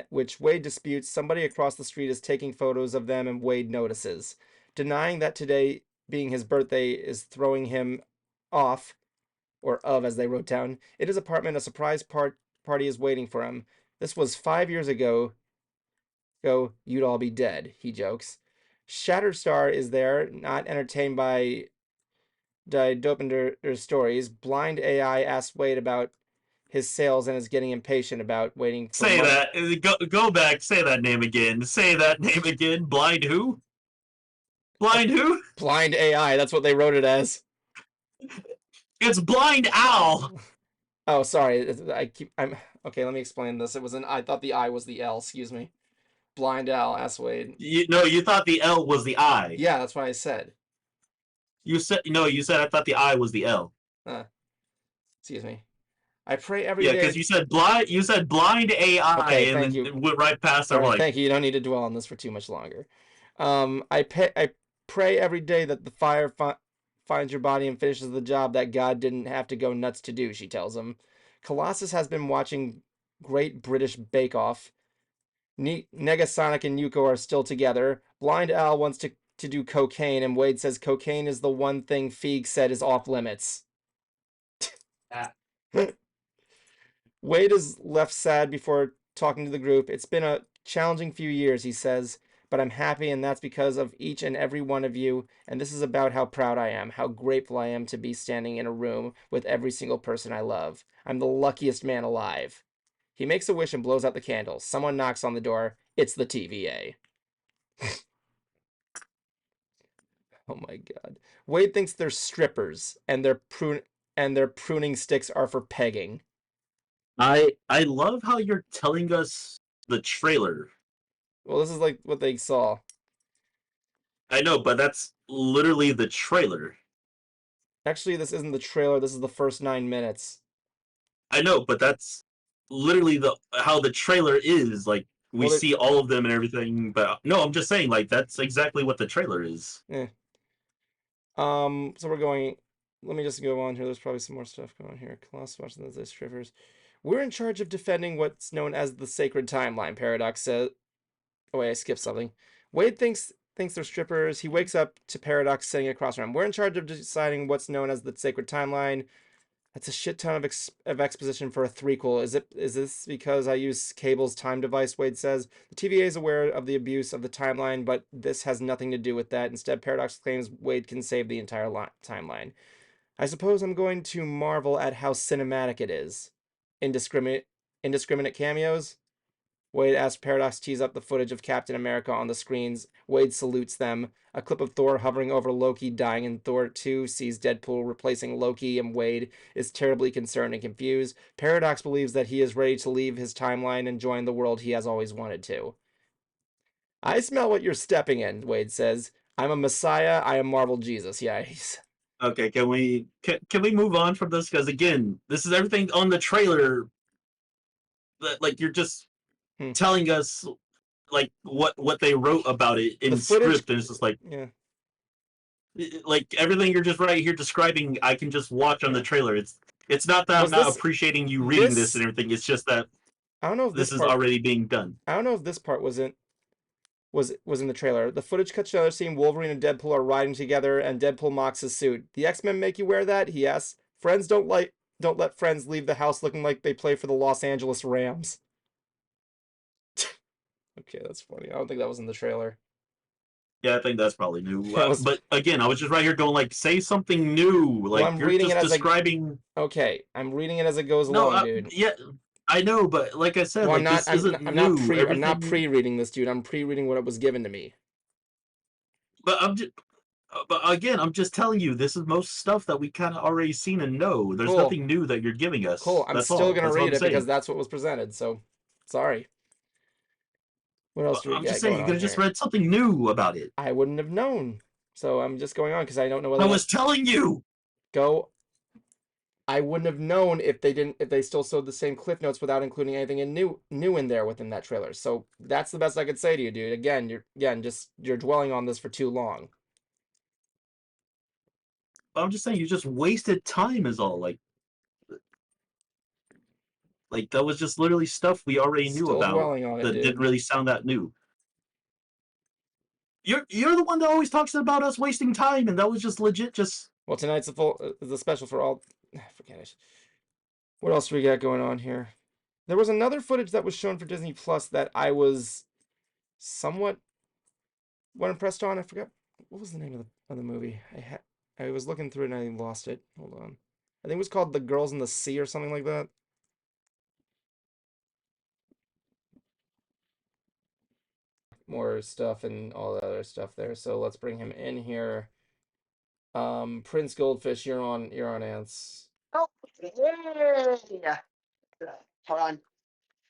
which Wade disputes. Somebody across the street is taking photos of them and Wade notices. Denying that today being his birthday is throwing him off, or of as they wrote down. In his apartment, a surprise party is waiting for him. This was 5 years ago. You'd all be dead, he jokes. Shatterstar is there, not entertained by Dopender's stories. Blind AI asks Wade about his sales and is getting impatient about waiting for Say money. that. Go back. Say that name again. Say that name again. Blind who? Blind who? Blind AI, that's what they wrote it as. It's Blind Owl. Oh, sorry. I'm okay, let me explain this. I thought the I was the L, excuse me. Blind Owl asks Wade. You thought the L was the I. Yeah, that's what I said. You said I thought the I was the L. Excuse me. I pray every Yeah, day. because you said blind AI, Okay, and thank then you. went right past. I'm Sorry, like, thank you. You don't need to dwell on this for too much longer. I pray every day that the fire finds your body and finishes the job that God didn't have to go nuts to do, she tells him. Colossus has been watching Great British Bake Off. Negasonic and Yuko are still together. Blind Al wants to do cocaine, and Wade says cocaine is the one thing Feig said is off limits. Wade is left sad before talking to the group. It's been a challenging few years, he says, but I'm happy, and that's because of each and every one of you. And this is about how proud I am, how grateful I am to be standing in a room with every single person I love. I'm the luckiest man alive. He makes a wish and blows out the candles. Someone knocks on the door. It's the TVA. Oh my god. Wade thinks they're strippers, and their pruning sticks are for pegging. I love how you're telling us the trailer. Well, this is like what they saw. I know, but that's literally the trailer. Actually, this isn't the trailer. This is the first 9 minutes. I know, but that's literally how the trailer is. Like, we see all of them and everything. But no, I'm just saying, like, that's exactly what the trailer is. Yeah. So we're going. Let me just go on here. There's probably some more stuff going on here. Colossus watching the strippers. We're in charge of defending what's known as the sacred timeline, Paradox says. Oh wait, I skipped something. Wade thinks they're strippers. He wakes up to Paradox sitting across from him. We're in charge of deciding what's known as the sacred timeline. That's a shit ton of exposition for a threequel. Is this because I use Cable's time device? Wade says. The TVA is aware of the abuse of the timeline, but this has nothing to do with that. Instead, Paradox claims Wade can save the entire timeline. I suppose I'm going to marvel at how cinematic it is. Indiscriminate cameos? Wade asks Paradox to tease up the footage of Captain America on the screens. Wade salutes them. A clip of Thor hovering over Loki dying in Thor 2 sees Deadpool replacing Loki, and Wade is terribly concerned and confused. Paradox believes that he is ready to leave his timeline and join the world he has always wanted to. I smell what you're stepping in, Wade says. I'm a messiah. I am Marvel Jesus. Yeah, Okay, can we move on from this? Because again, this is everything on the trailer. Like, you're just telling us like what they wrote about it in script, and it's just like, yeah, like everything you're just right here describing, I can just watch on the trailer. It's not that I'm not appreciating you reading this and everything. It's just that I don't know if this is already being done. I don't know if this part wasn't. was in the trailer. The footage cuts to another scene. Wolverine and Deadpool are riding together, and Deadpool mocks his suit. The X-Men make you wear that? He asks. Friends don't let friends leave the house looking like they play for the Los Angeles Rams. Okay, that's funny. I don't think that was in the trailer. Yeah, I think that's probably new. That was- But again, I was just right here going like, say something new. Like I'm you're reading just it as describing. Okay, I'm reading it as it goes No, along, dude. yeah, I know, but like I said, Well, like this isn't I'm new. I'm not Everything, pre-reading this, dude. I'm pre-reading what was given to me. but again, I'm just telling you, this is most stuff that we kind of already seen and know. There's Cool. nothing new that you're giving us. Cool. I'm That's still all. gonna That's what read I'm it saying. because that's what was presented. So, sorry. What else do we I'm got just saying, going you on could have just here? read something new about it. I wouldn't have known. So I'm just going on because I don't know whether I was telling you. go. I wouldn't have known if they still showed the same cliff notes without including anything new in there within that trailer. So that's the best I could say to you, dude. Again, you're dwelling on this for too long. I'm just saying, you just wasted time. Is all. Like that was just literally stuff we already knew Still about dwelling on it, that dude. didn't really sound that new. You're the one that always talks about us wasting time, and that was just legit. Just Well, tonight's the special for all. Forget it. What else do we got going on here? There was another footage that was shown for Disney Plus that I was somewhat impressed on. I forgot what was the name of the movie. I was looking through it and I lost it. Hold on. I think it was called The Girls in the Sea or something like that. More stuff and all that other stuff there. So let's bring him in here. Prince Goldfish, you're on Ants. Oh, yeah. Hold on.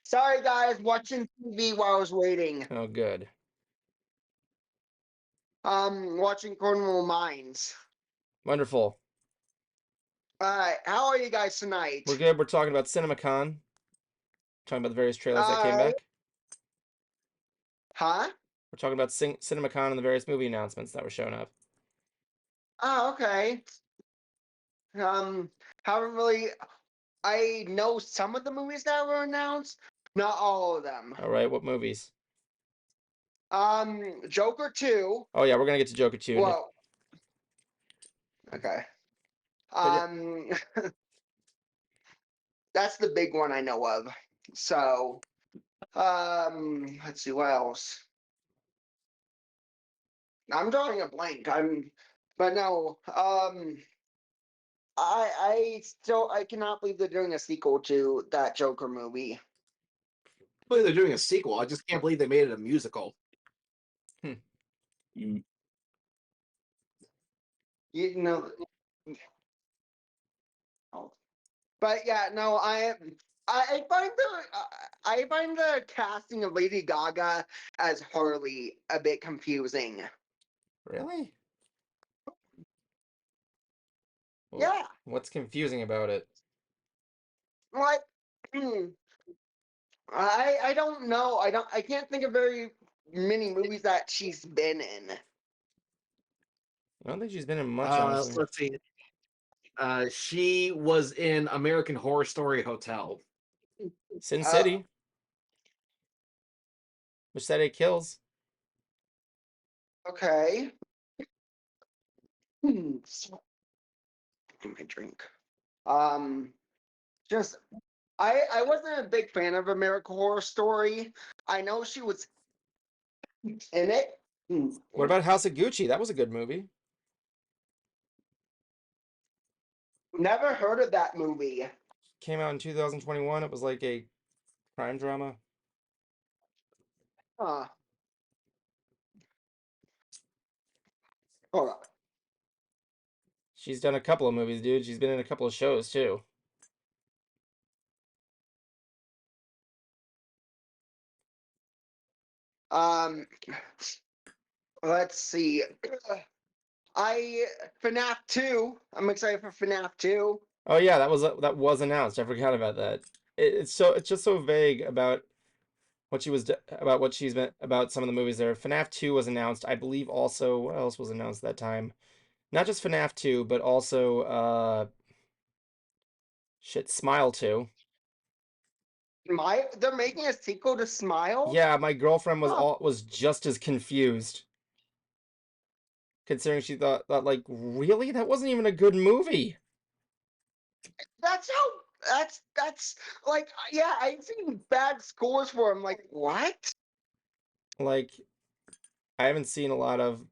Sorry, guys, watching TV while I was waiting. Oh, good. Watching Criminal Minds. Wonderful. Alright, how are you guys tonight? We're good. We're talking about CinemaCon. Talking about the various trailers that came Alright. back. Huh? We're talking about CinemaCon and the various movie announcements that were showing up. Oh, okay. Haven't really. I know some of the movies that were announced, not all of them. All right, what movies? Joker 2. Oh yeah, we're gonna get to Joker 2. Well, okay. yeah. That's the big one I know of. So, let's see what else. I'm drawing a blank. But no. I cannot believe they're doing a sequel to that Joker movie. I believe they're doing a sequel. I just can't believe they made it a musical. You know. But yeah, no, I find the casting of Lady Gaga as Harley a bit confusing. Really? Well, Yeah, what's confusing about it? like I don't know. I can't think of very many movies that she's been in. I don't think she's been in much, honestly. Let's see. She was in American Horror Story Hotel. Sin City. Which Saturday Kills. Okay. My drink. Just I wasn't a big fan of American Horror Story. I know she was in it. What about House of Gucci? That was a good movie. Never heard of that movie. Came out in 2021. It was like a crime drama. Huh. Hold on. She's done a couple of movies, dude. She's been in a couple of shows too. Let's see. FNAF 2. I'm excited for FNAF 2. Oh yeah, that was announced. I forgot about that. It's just so vague about what she's been about some of the movies there. FNAF 2 was announced. I believe also what else was announced that time? Not just FNAF 2, but also Smile 2. They're making a sequel to Smile? Yeah, my girlfriend was Huh. was just as confused. Considering she thought like, really? That wasn't even a good movie. That's like, yeah, I've seen bad scores for him. Like, what? Like, I haven't seen a lot of.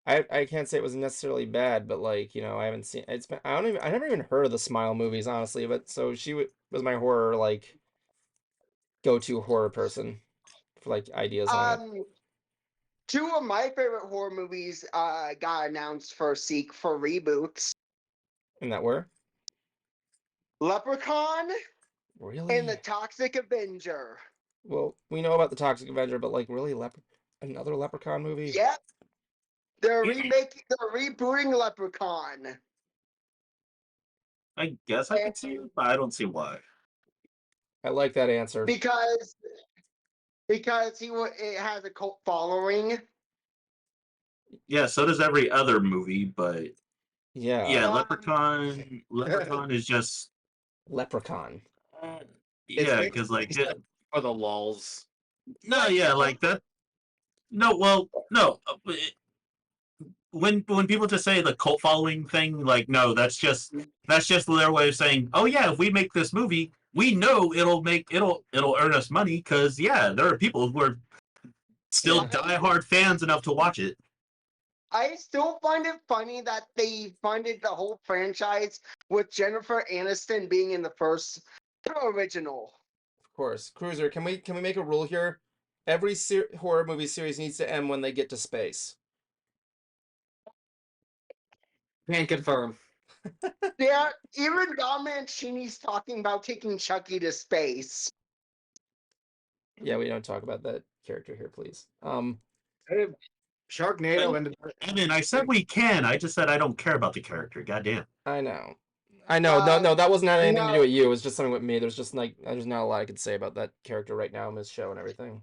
I can't say it was necessarily bad, but like, I haven't seen it's been, I never even heard of the Smile movies, honestly. But so she was my horror like go-to horror person for like ideas on it. Um, two of my favorite horror movies got announced for reboots: And that were Leprechaun and The really Toxic Avenger. well. We know about the Toxic Avenger, but like, really, another Leprechaun movie? Yep, they're rebooting Leprechaun. I guess I could see it, but I don't see why. I like that answer. because it has a cult following. Yeah, so does every other movie, but yeah, Um, Leprechaun is just Leprechaun. yeah, because like for the lulls. no, yeah, like that. No, well, no. When people just say the cult following thing, like no, that's just their way of saying, oh yeah, if we make this movie, we know it'll earn us money because yeah, there are people who are still Yeah. diehard fans enough to watch it. I still find it funny that they funded the whole franchise with Jennifer Aniston being in the first original. Of course. Cruiser, can we make a rule here? Every horror movie series needs to end when they get to space. Can confirm. Yeah, even Don Mancini's talking about taking Chucky to space. Yeah, we don't talk about that character here, please. Sharknado ended. I mean, I said we can. I just said I don't care about the character. Goddamn. I know. No, that wasn't had anything to do No. with you. It was just something with me. There's not a lot I could say about that character right now in this show and everything.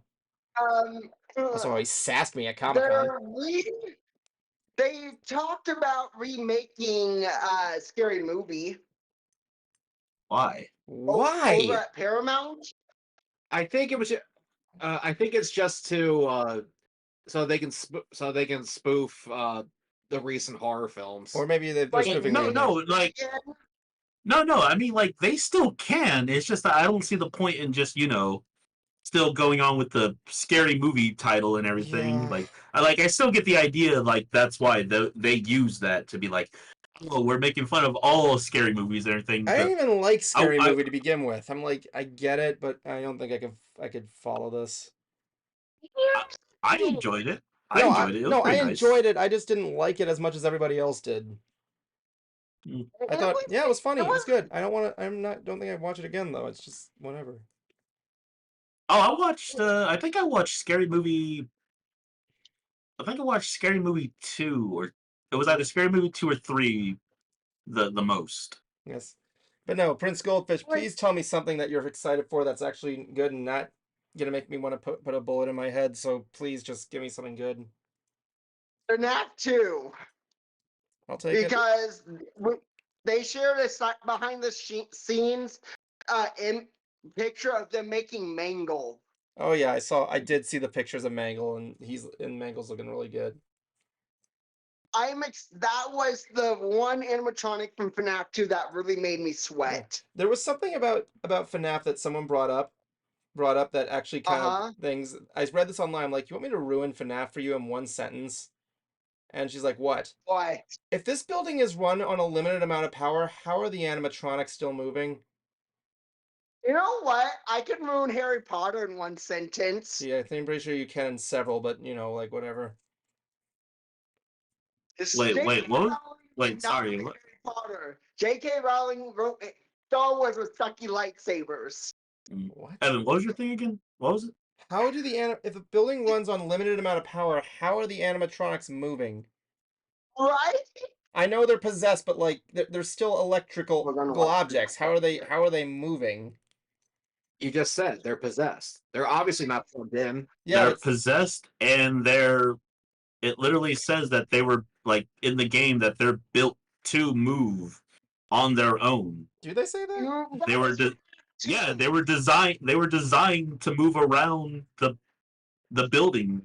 Also, he sassed me at Comic-Con. They talked about remaking Scary Movie. Why? Why? Over at Paramount. I think it was. I think it's just to so they can spoof the recent horror films. Or maybe they're Like, spoofing No, the no, like no. I mean, like they still can. It's just that I don't see the point in just still going on with the scary movie title and everything. Yeah. Like I still get the idea. Like that's why they use that to be like, oh, we're making fun of all scary movies and everything. I didn't even like Scary I- Movie to begin with. I'm like, I get it, but I don't think I could follow this. I enjoyed it. I No, enjoyed it. It was pretty nice. enjoyed it. I just didn't like it as much as everybody else did. I thought, yeah, it was funny. It was good. Don't think I'd watch it again though. It's just whatever. Oh, I watched. I think I watched Scary Movie. I think I watched Scary Movie 2, or it was either Scary Movie 2 or 3. The most. Yes. But no, Prince Goldfish, please tell me something that you're excited for that's actually good and not gonna make me want to put a bullet in my head. So please just give me something good. FNAF 2. I'll take it. Because they shared a behind the scenes in picture of them making Mangle. Oh yeah, I did see the pictures of Mangle, and Mangle's looking really good. That was the one animatronic from FNAF 2 that really made me sweat. There was something about FNAF that someone brought up that actually kind of things. I read this online. Like, you want me to ruin FNAF for you in one sentence? And she's like, what? What? If this building is run on a limited amount of power, how are the animatronics still moving? You know what? I can ruin Harry Potter in one sentence. Yeah, I'm pretty sure you can in several, but like whatever. Wait, what? Wait, sorry. Harry Potter. J.K. Rowling wrote Star Wars with sucky lightsabers. What? Evan, what was your thing again? What was it? How do if a building runs on a limited amount of power, how are the animatronics moving? Right? I know they're possessed, but like they're still electrical objects. How are they moving? You just said they're possessed. They're obviously not plugged in. Yeah, They're possessed, and it literally says that they were like in the game that they're built to move on their own. Do they say that? They were just Yeah, they were designed to move around the building.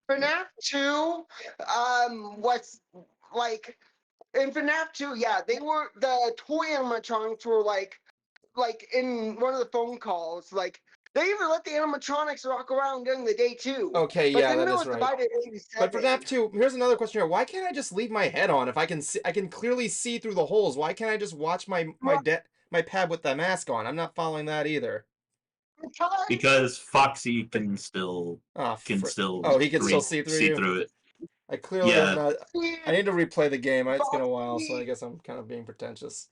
FNAF 2 was like in FNAF 2, yeah, the toy animatronics were like in one of the phone calls, like they even let the animatronics rock around during the day too. Okay, But yeah, then that there is was right. Divided But for 87. FNAF 2, here's another question here. Why can't I just leave my head on if I can see, I can clearly see through the holes? Why can't I just watch my pad with the mask on? I'm not following that either. Because Foxy can still Oh, he can still see through you? through it. I clearly have Yeah. not. I need to replay the game. It's been a while, so I Foxy- guess I'm kind of being pretentious.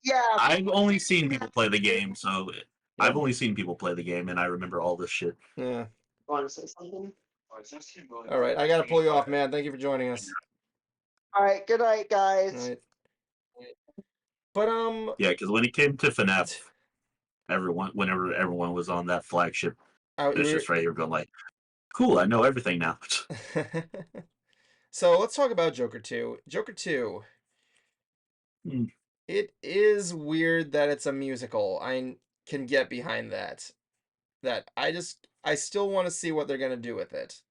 Yeah. I've only seen people play the game, so Yeah. I've only seen people play the game, and I remember all this shit. Yeah. Want to say something? All right, I gotta pull you off, man. Thank you for joining us. All right. Good night, guys. All right. But Yeah, because when it came to FNAF, whenever everyone was on that flagship, it was just right here going like, "Cool, I know everything now." So let's talk about Joker 2. Joker 2. It is weird that it's a musical. I can get behind that. I still want to see what they're gonna do with it.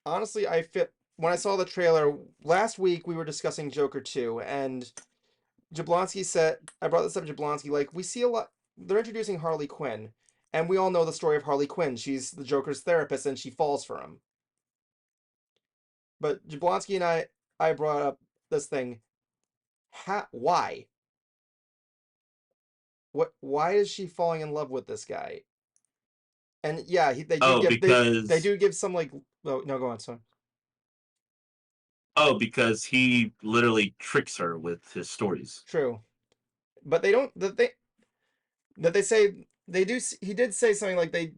Honestly, when I saw the trailer last week, we were discussing Joker 2, and Jablonski said, I brought this up to Jablonski, like, we see a lot, they're introducing Harley Quinn, and we all know the story of Harley Quinn. She's the Joker's therapist, and she falls for him. But Jablonski and I brought up this thing. Why? Why is she falling in love with this guy? And yeah, they do give some, like, oh, no, go on, son. Oh, because he literally tricks her with his stories. True. But they don't, they say, he did say something like they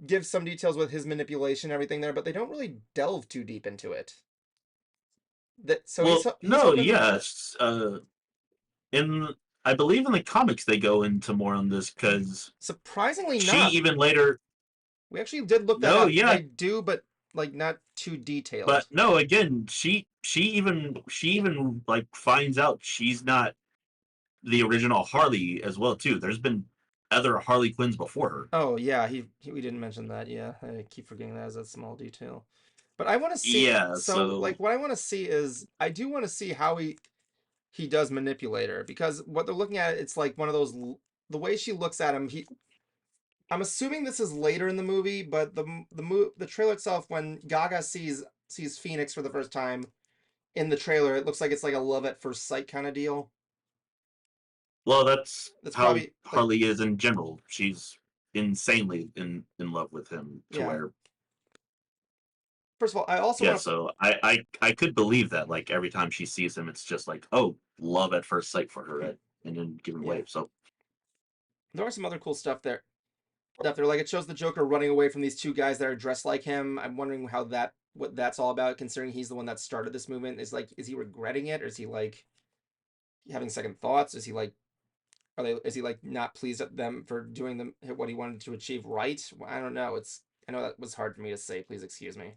give some details with his manipulation and everything there, but they don't really delve too deep into it. He's hoping yes. I believe in the comics they go into more on this because surprisingly she not. even later. We actually did look that up. Yeah, they do, but like not too detailed. But no, again, she even like finds out she's not the original Harley as well too. There's been other Harley Quinns before her. Oh yeah, we didn't mention that. Yeah, I keep forgetting that as a small detail. But I want to see. Yeah. So like, what I want to see is I do want to see how he does manipulate her, because what they're looking at, it's like one of those, the way she looks at him. I'm assuming this is later in the movie, but the trailer itself, when Gaga sees Phoenix for the first time in the trailer, it looks like it's like a love at first sight kind of deal. Well, that's how probably Harley is in general. She's insanely in love with him to where. First of all, I also so I could believe that, like, every time she sees him, it's just like, oh, love at first sight for her, and then giving way. So there are some other cool stuff there. Like, it shows the Joker running away from these two guys that are dressed like him. I'm wondering what that's all about, considering he's the one that started this movement. Is he regretting it, or is he like having second thoughts? Is he like not pleased at them for doing what he wanted to achieve right? I don't know. I know that was hard for me to say. Please excuse me.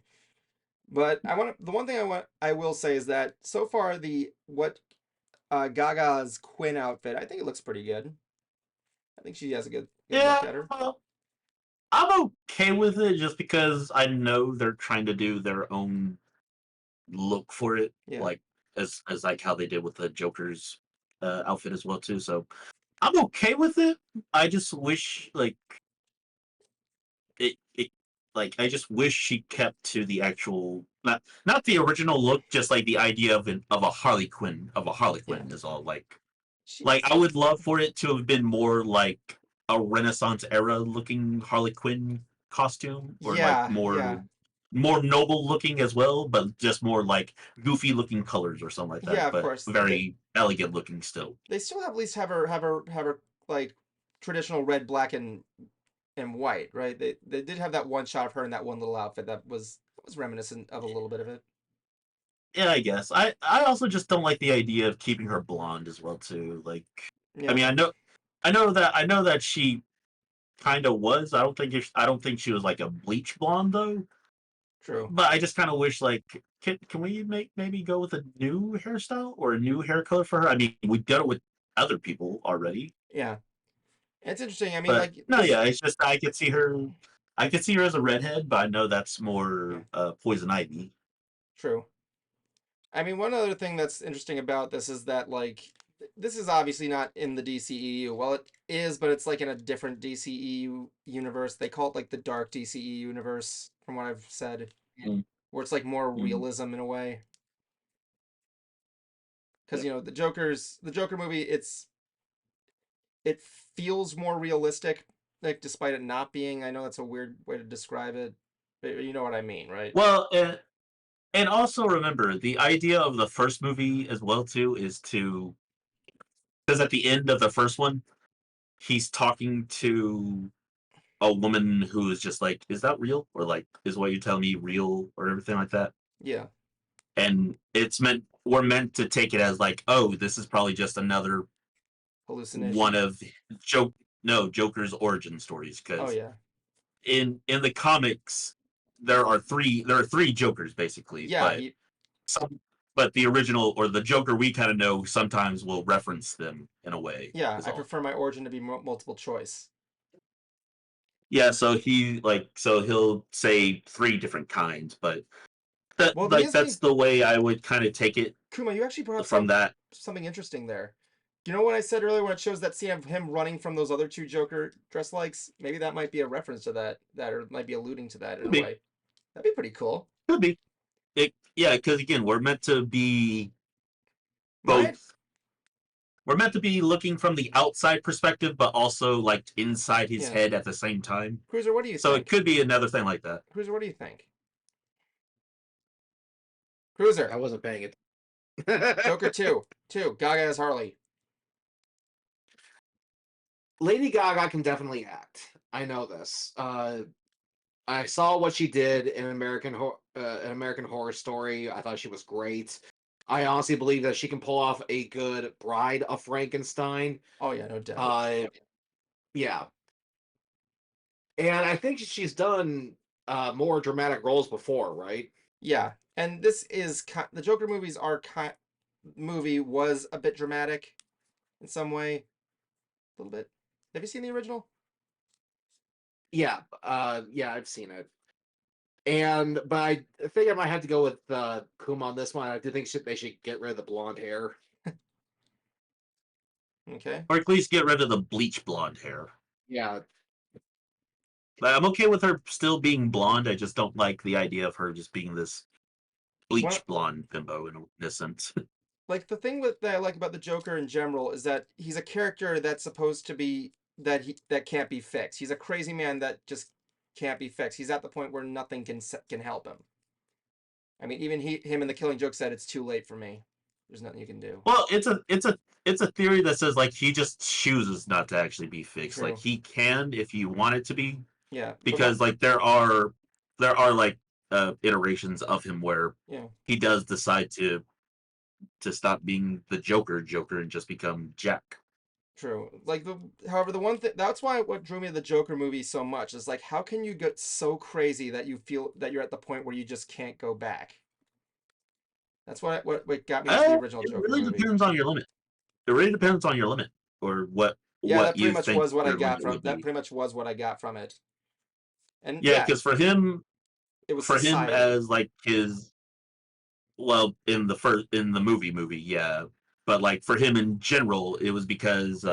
But the one thing I will say is that so far Gaga's Quinn outfit, I think it looks pretty good. I think she has a good look at her. I'm okay with it just because I know they're trying to do their own look for it, like as like how they did with the Joker's outfit as well too. So I'm okay with it. I just wish I just wish she kept to the actual not the original look, just like the idea of a Harley Quinn is all like I would love for it to have been more like a Renaissance era looking Harley Quinn costume, or more noble looking as well, but just more like goofy looking colors or something like that. Yeah, of but course. Very elegant looking still. They still at least have her like traditional red, black, and white, right? They did have that one shot of her in that one little outfit that was reminiscent of a little bit of it. Yeah, I guess. I also just don't like the idea of keeping her blonde as well too. Like, I mean, I know that she kind of was. I don't think she was like a bleach blonde though. True. But I just kind of wish, like, can we maybe go with a new hairstyle or a new hair color for her? I mean, we done it with other people already. Yeah, it's interesting. I mean, But like no, this, yeah, it's just I could see her. I could see her as a redhead, but I know that's more Poison Ivy. true. I mean, one other thing that's interesting about this is that like this is obviously not in the DCEU. Well, it is, but it's like in a different DCEU universe. They call it like the Dark DCEU universe, from what I've said, Mm. where it's like more Mm. realism in a way. Because Yep. the Joker movie, it feels more realistic, like despite it not being. I know that's a weird way to describe it, but you know what I mean, right? Well, and also remember the idea of the first movie as well too is to because at the end of the first one, he's talking to a woman who is just like, "Is that real?" or like, "Is what you tell me real?" or everything like that. Yeah, And we're meant to take it as like, "Oh, this is probably just another hallucination. one of Joker's origin stories." Oh Because yeah, in the comics, there are three Jokers basically, yeah. some but the original or the Joker we kind of know sometimes will reference them in a way. Yeah, Is I all. prefer my origin to be multiple choice. Yeah, so he'll say three different kinds, but Well, that's the way I would kind of take it Kuma, you actually brought up from that. something interesting there. You know what I said earlier when it shows that scene of him running from those other two Joker dress likes? Maybe that might be a reference to that, or might be alluding to that in Could a be, way. That'd be pretty cool. could be. Yeah, because again, we're meant to be My both. We're meant to be looking from the outside perspective, but also like inside his Yeah. head at the same time. Cruiser, what do you So think? it could be another thing like that. Cruiser, what do you think? I Cruiser, wasn't paying it. Joker 2, Gaga as Harley. Lady Gaga can definitely act. I know this. I saw what she did in American Horror Story. I thought she was great. I honestly believe that she can pull off a good Bride of Frankenstein. Oh yeah, no doubt. Yeah, and I think she's done more dramatic roles before, right? Yeah, and this is the Joker movies are movie was a bit dramatic in some way, a little bit. Have you seen the original? Yeah, yeah, I've seen it. But I think I might have to go with Kuma on this one. I do think they should get rid of the blonde hair. Okay. Or at least get rid of the bleach blonde hair. Yeah, I'm okay with her still being blonde. I just don't like the idea of her just being this bleach blonde bimbo in a sense. Like the thing that I like about the Joker in general is that he's a character that's supposed to be that can't be fixed. He's a crazy man that just can't be fixed. He's at the point where nothing can help him. I mean, even him in the Killing Joke said it's too late for me. There's nothing you can do. Well, it's a theory that says like he just chooses not to actually be fixed. True. Like he can if you want it to be. Yeah. Because like there are like iterations of him where Yeah. he does decide to stop being the Joker and just become Jack. True. Like however, the one thing that's why what drew me to the Joker movie so much is like how can you get so crazy that you feel that you're at the point where you just can't go back? That's what got me into the original Joker really movie. depends on your limit. It really depends on your limit or what Yeah, that pretty you much think was what I your got limit from would that. be. Pretty much was what I got from it. And Yeah, because for him it was him society. as like his in the movie, yeah. But like for him in general, it was because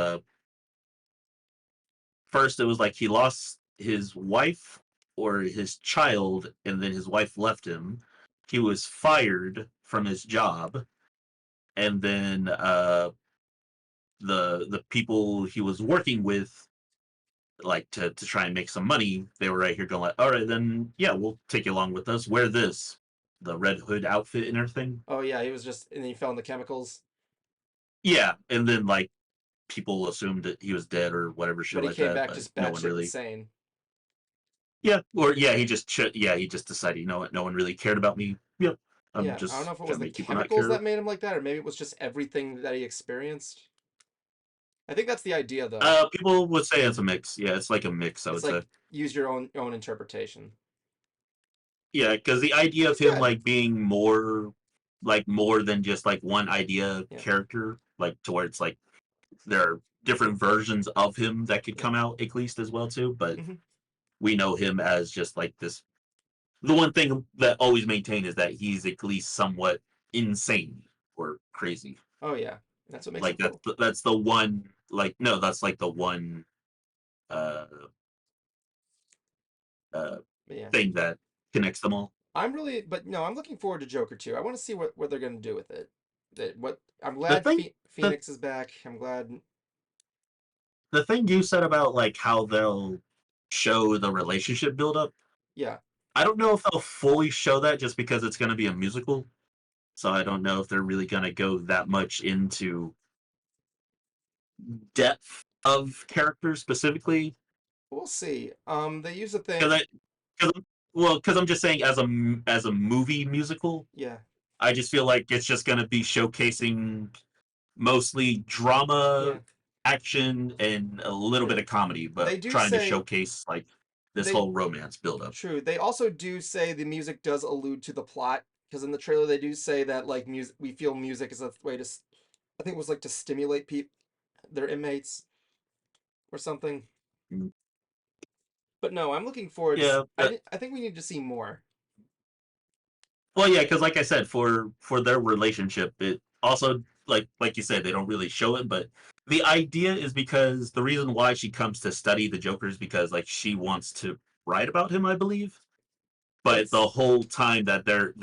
first it was like he lost his wife or his child and then his wife left him. He was fired from his job and then the people he was working with like to try and make some money, they were right here going like, all right, then yeah, we'll take you along with us. Wear this, the Red Hood outfit and everything. Oh yeah, he was just and then he fell in the chemicals. Yeah, and then like people assumed that he was dead or whatever shit But he like came that, back but just no one batshit really. insane. Yeah, or yeah, he just decided, you know what, no one really cared about me. Yep, I'm Yeah, just I don't know if it gonna was the make people not chemicals care. that made him like that, or maybe it was just everything that he experienced. I think that's the idea, though. People would say it's a mix. Yeah, it's like a mix. I would It's like say. use your own interpretation. Yeah, because the idea of It's him good. like being more than just like one idea Yeah. character, like to where it's like there are different versions of him that could come out at least as well too. But Mhm. we know him as just like this. The one thing that always maintained is that he's at least somewhat insane or crazy. Oh yeah, that's what makes Like him cool. that's the one. Like no, that's like the one uh, uh, But yeah, thing that connects them all. I'm really, but no, I'm looking forward to Joker 2. I want to see what they're gonna do with it. I'm The glad thing, the, Phoenix is back. I'm glad. the thing you said about like how they'll show the relationship build up. Yeah, I don't know if they'll fully show that just because it's going to be a musical. So I don't know if they're really going to go that much into depth of characters specifically. we'll see. They use a thing. Because because I'm just saying as a movie musical, Yeah, I just feel like it's just going to be showcasing mostly drama, yeah. action, and a little True. bit of comedy, but They do trying to say showcase like this they whole romance buildup. true. They also do say the music does allude to the plot because in the trailer they do say that like music we feel music is a way to I think it was like to stimulate their inmates or something. Mm. But no, I'm looking forward to Yeah, I think we need to see more. well, yeah, because like I said, for their relationship, it also like you said, they don't really show it, but the idea is because the reason why she comes to study the Joker is because like she wants to write about him, I believe. But the That's whole time that they're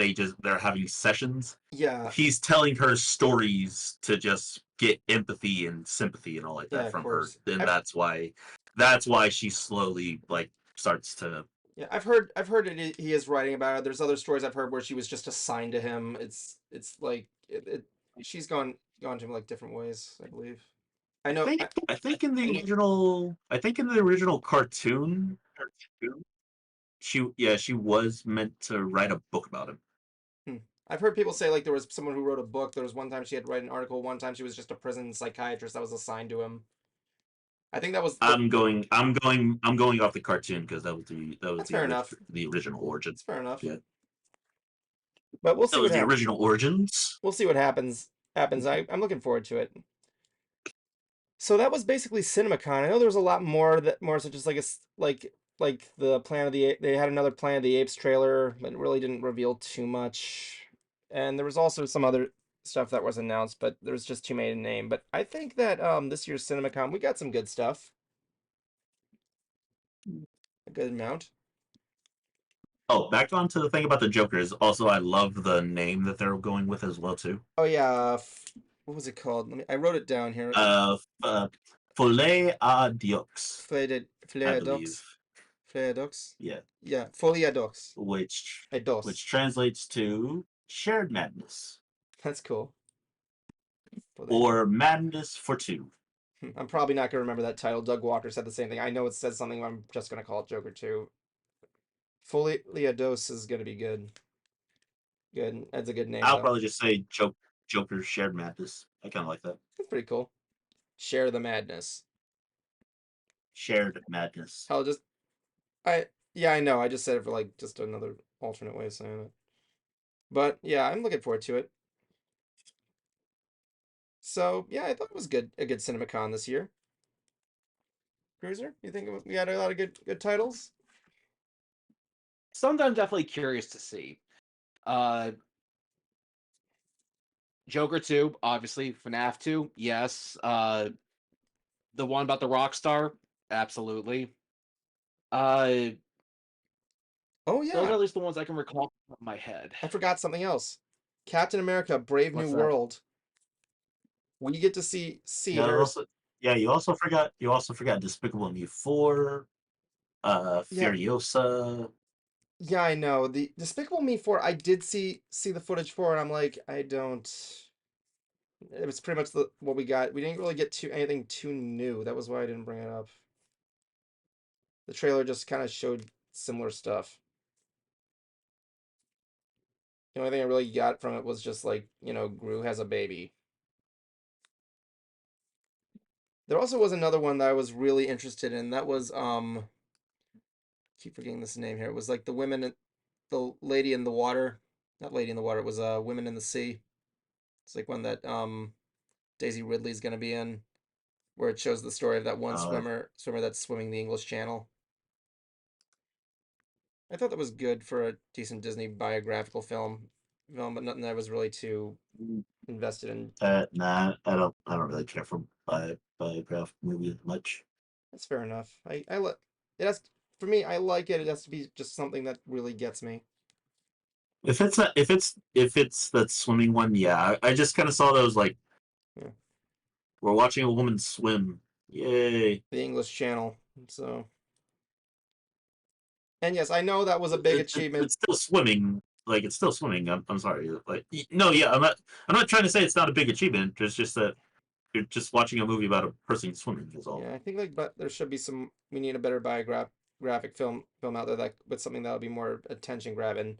having sessions, yeah, he's telling her stories to just get empathy and sympathy and all like yeah, that of from her. course. And that's why she slowly like starts to. Yeah, I've heard he is writing about it. There's other stories I've heard where she was just assigned to him. It's like she's gone to him like different ways, I believe. I know I think in the original cartoon, she was meant to write a book about him. hmm. I've heard people say like there was someone who wrote a book. There was one time she had to write an article. One time she was just a prison psychiatrist that was assigned to him. I think that was I'm going off the cartoon because that was that's fair enough. the original origin. It's fair enough. Yeah, But we'll see that what was the happens. original origins. We'll see what happens. I'm looking forward to it. So that was basically CinemaCon. I know there was a lot more such as like like the Planet of the they had another Planet of the Apes trailer, but it really didn't reveal too much. And there was also some other stuff that was announced, but there's just too many to name. But I think that this year's CinemaCon we got some good stuff. A good amount. Oh, back on to the thing about the Jokers. Also, I love the name that they're going with as well too. Oh yeah, what was it called? I wrote it down here. Uh, Folie à Deux, I believe. Fleadox. Fleadox. Yeah, Yeah, Foliadox. which A dos. translates to shared madness That's cool. or madness for two. I'm probably not gonna remember that title. Doug Walker said the same thing. I know it says something. But I'm just gonna call it Joker 2. Foliados is gonna be good. Good. That's a good name I'll though. probably just say Joker shared madness. I kind of like that. That's pretty cool. Share the madness. Shared madness. I'll just yeah, I know. I just said it for like just another alternate way of saying it. But yeah, I'm looking forward to it. So yeah, I thought it was good. A good CinemaCon this year. Cruiser, you think we had a lot of good titles? Something I'm definitely curious to see. Joker 2, obviously. FNAF 2, yes. The one about the rock star, absolutely. Uh, Oh those are yeah, at least the ones I can recall off my head. I forgot something else. Captain America: Brave What's New that? World. We get to see Yeah, her. you also forgot Despicable Me 4, Yeah, Furiosa. yeah, I know. The Despicable Me 4, I did see the footage for, and I'm like, I don't. It was pretty much what we got. We didn't really get anything too new. That was why I didn't bring it up. The trailer just kind of showed similar stuff. The only thing I really got from it was just like, Gru has a baby. There also was another one that I was really interested in. That was keep forgetting this name here. It was like the lady in the water. Not lady in the water. It was Women in the Sea. It's like one that Daisy Ridley's gonna be in. where it shows the story of that one Oh. swimmer that's swimming the English Channel. I thought that was good for a decent Disney biographical film, but nothing that I was really too invested in. Nah, I don't really care for biograph movies much. That's fair enough. It has, for me, I like it. It has to be just something that really gets me. If it's that swimming one, yeah, I just kind of saw those like, Yeah. we're watching a woman swim, yay! The English Channel. So, and yes, I know that was a big achievement. It's still swimming. Like, it's still swimming. I'm sorry. Like, no, yeah, I'm not trying to say it's not a big achievement. It's just that you're just watching a movie about a person swimming. Is all. Yeah, I think but there should be some. We need a better biographic film out there that with something that'll be more attention grabbing.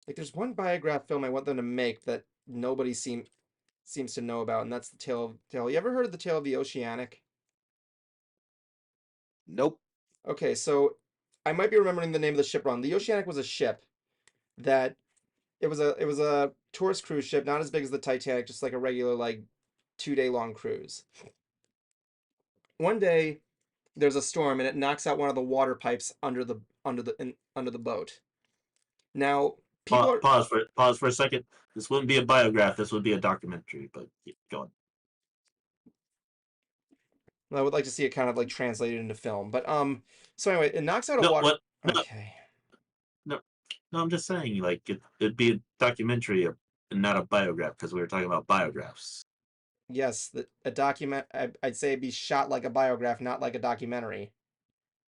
Like, there's one biograph film I want them to make that nobody seems to know about, and that's the Tale. You ever heard of the Tale of the Oceanic? Nope. Okay, so I might be remembering the name of the ship wrong. The Oceanic was a ship that it was a tourist cruise ship, not as big as the Titanic, just like a regular like 2-day long cruise. One day there's a storm and it knocks out one of the water pipes under the boat. Now people Pause for a second. This wouldn't be a biograph. This would be a documentary. But yeah, go on. I would like to see it kind of like translated into film. But so anyway, it knocks out a No, water. what? No, Okay. no, I'm just saying, like, it'd be a documentary and not a biograph, because we were talking about biographs. Yes, a document. I'd say it'd be shot like a biograph, not like a documentary.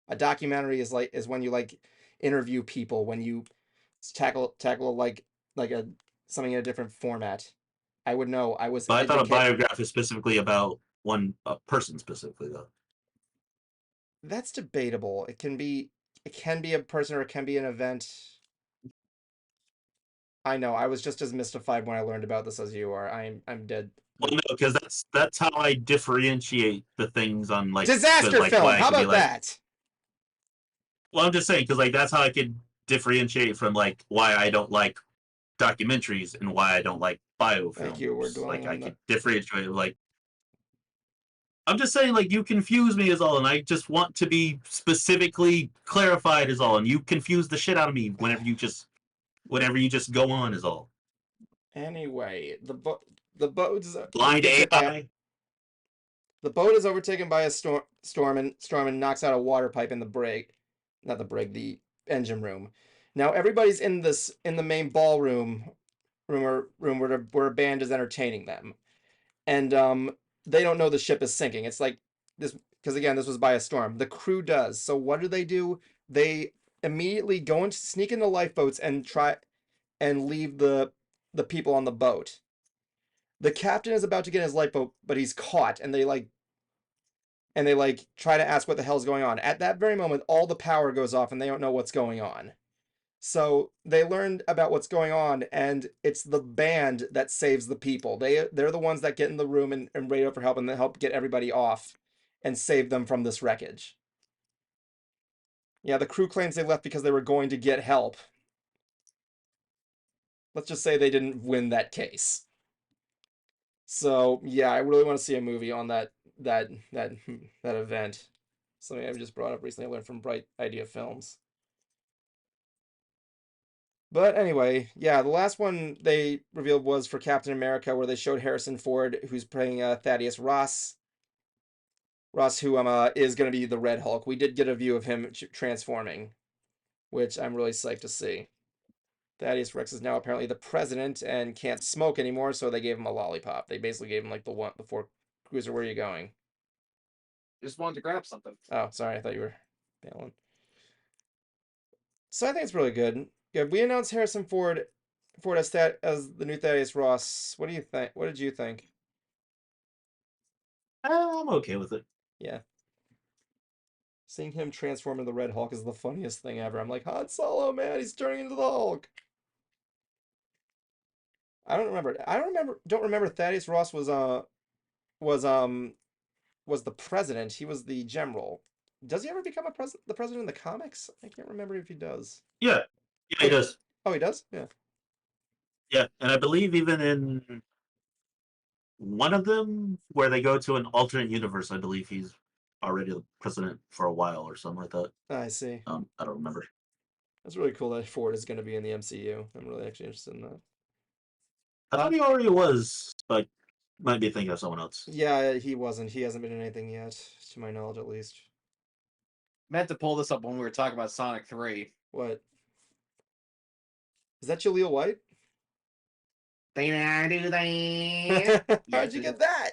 A documentary is when you like interview people, when you tackle like something in a different format. I would know. I was But I thought a educated. biograph is specifically about a person specifically, though. That's debatable. It can be a person or it can be an event. I know. I was just as mystified when I learned about this as you are. I'm dead. Well, no, because that's how I differentiate the things on like Disaster like film. why I How could be about like, that? well, I'm just saying, because like that's how I could differentiate from like why I don't like documentaries and why I don't like biofilms. Thank you. We're dwelling Like, on I the. could differentiate. Like, I'm just saying, like, you confuse me is all, and I just want to be specifically clarified is all, and you confuse the shit out of me whenever you just go on is all. Anyway, the boat Blind gets hit by a. AI. The boat is overtaken by a storm and knocks out a water pipe in the engine room. Now everybody's in the main ballroom room where a band is entertaining them, and they don't know the ship is sinking. It's like this because again this was by a storm. The crew does. So what do? They immediately sneak into lifeboats and try and leave the people on the boat. The captain is about to get in his lifeboat, but he's caught, and they try to ask what the hell's going on. At that very moment, all the power goes off and they don't know what's going on. So they learned about what's going on, and it's the band that saves the people. They're the ones that get in the room and radio for help and they help get everybody off and save them from this wreckage. Yeah, the crew claims they left because they were going to get help. Let's just say they didn't win that case. So yeah, I really want to see a movie on that event. Something I've just brought up recently. I learned from Bright Idea Films. But anyway, yeah, the last one they revealed was for Captain America, where they showed Harrison Ford, who's playing Thaddeus Ross. Ross, who is going to be the Red Hulk. We did get a view of him transforming, which I'm really psyched to see. Thaddeus Rex is now apparently the president and can't smoke anymore, so they gave him a lollipop. They basically gave him like the Ford Cruiser. Where are you going? Just wanted to grab something. Oh, sorry, I thought you were bailing. So I think it's really good. Yeah, we announced Harrison Ford as the new Thaddeus Ross. What do you think? What did you think? I'm okay with it. Yeah. Seeing him transform into the Red Hulk is the funniest thing ever. I'm like, Han Solo, man, he's turning into the Hulk. Don't remember Thaddeus Ross was the president. He was the general. Does he ever become the president in the comics? I can't remember if he does. Yeah, he does. Oh, he does? Yeah. Yeah, and I believe even in one of them where they go to an alternate universe. I believe he's already the president for a while or something like that. I see. I don't remember. That's really cool that Ford is going to be in the MCU. I'm really actually interested in that. I thought he already was, but might be thinking of someone else. Yeah, he wasn't. He hasn't been in anything yet, to my knowledge, at least. Meant to pull this up when we were talking about Sonic 3. What? Is that Jaleel White? How'd How'd you get that?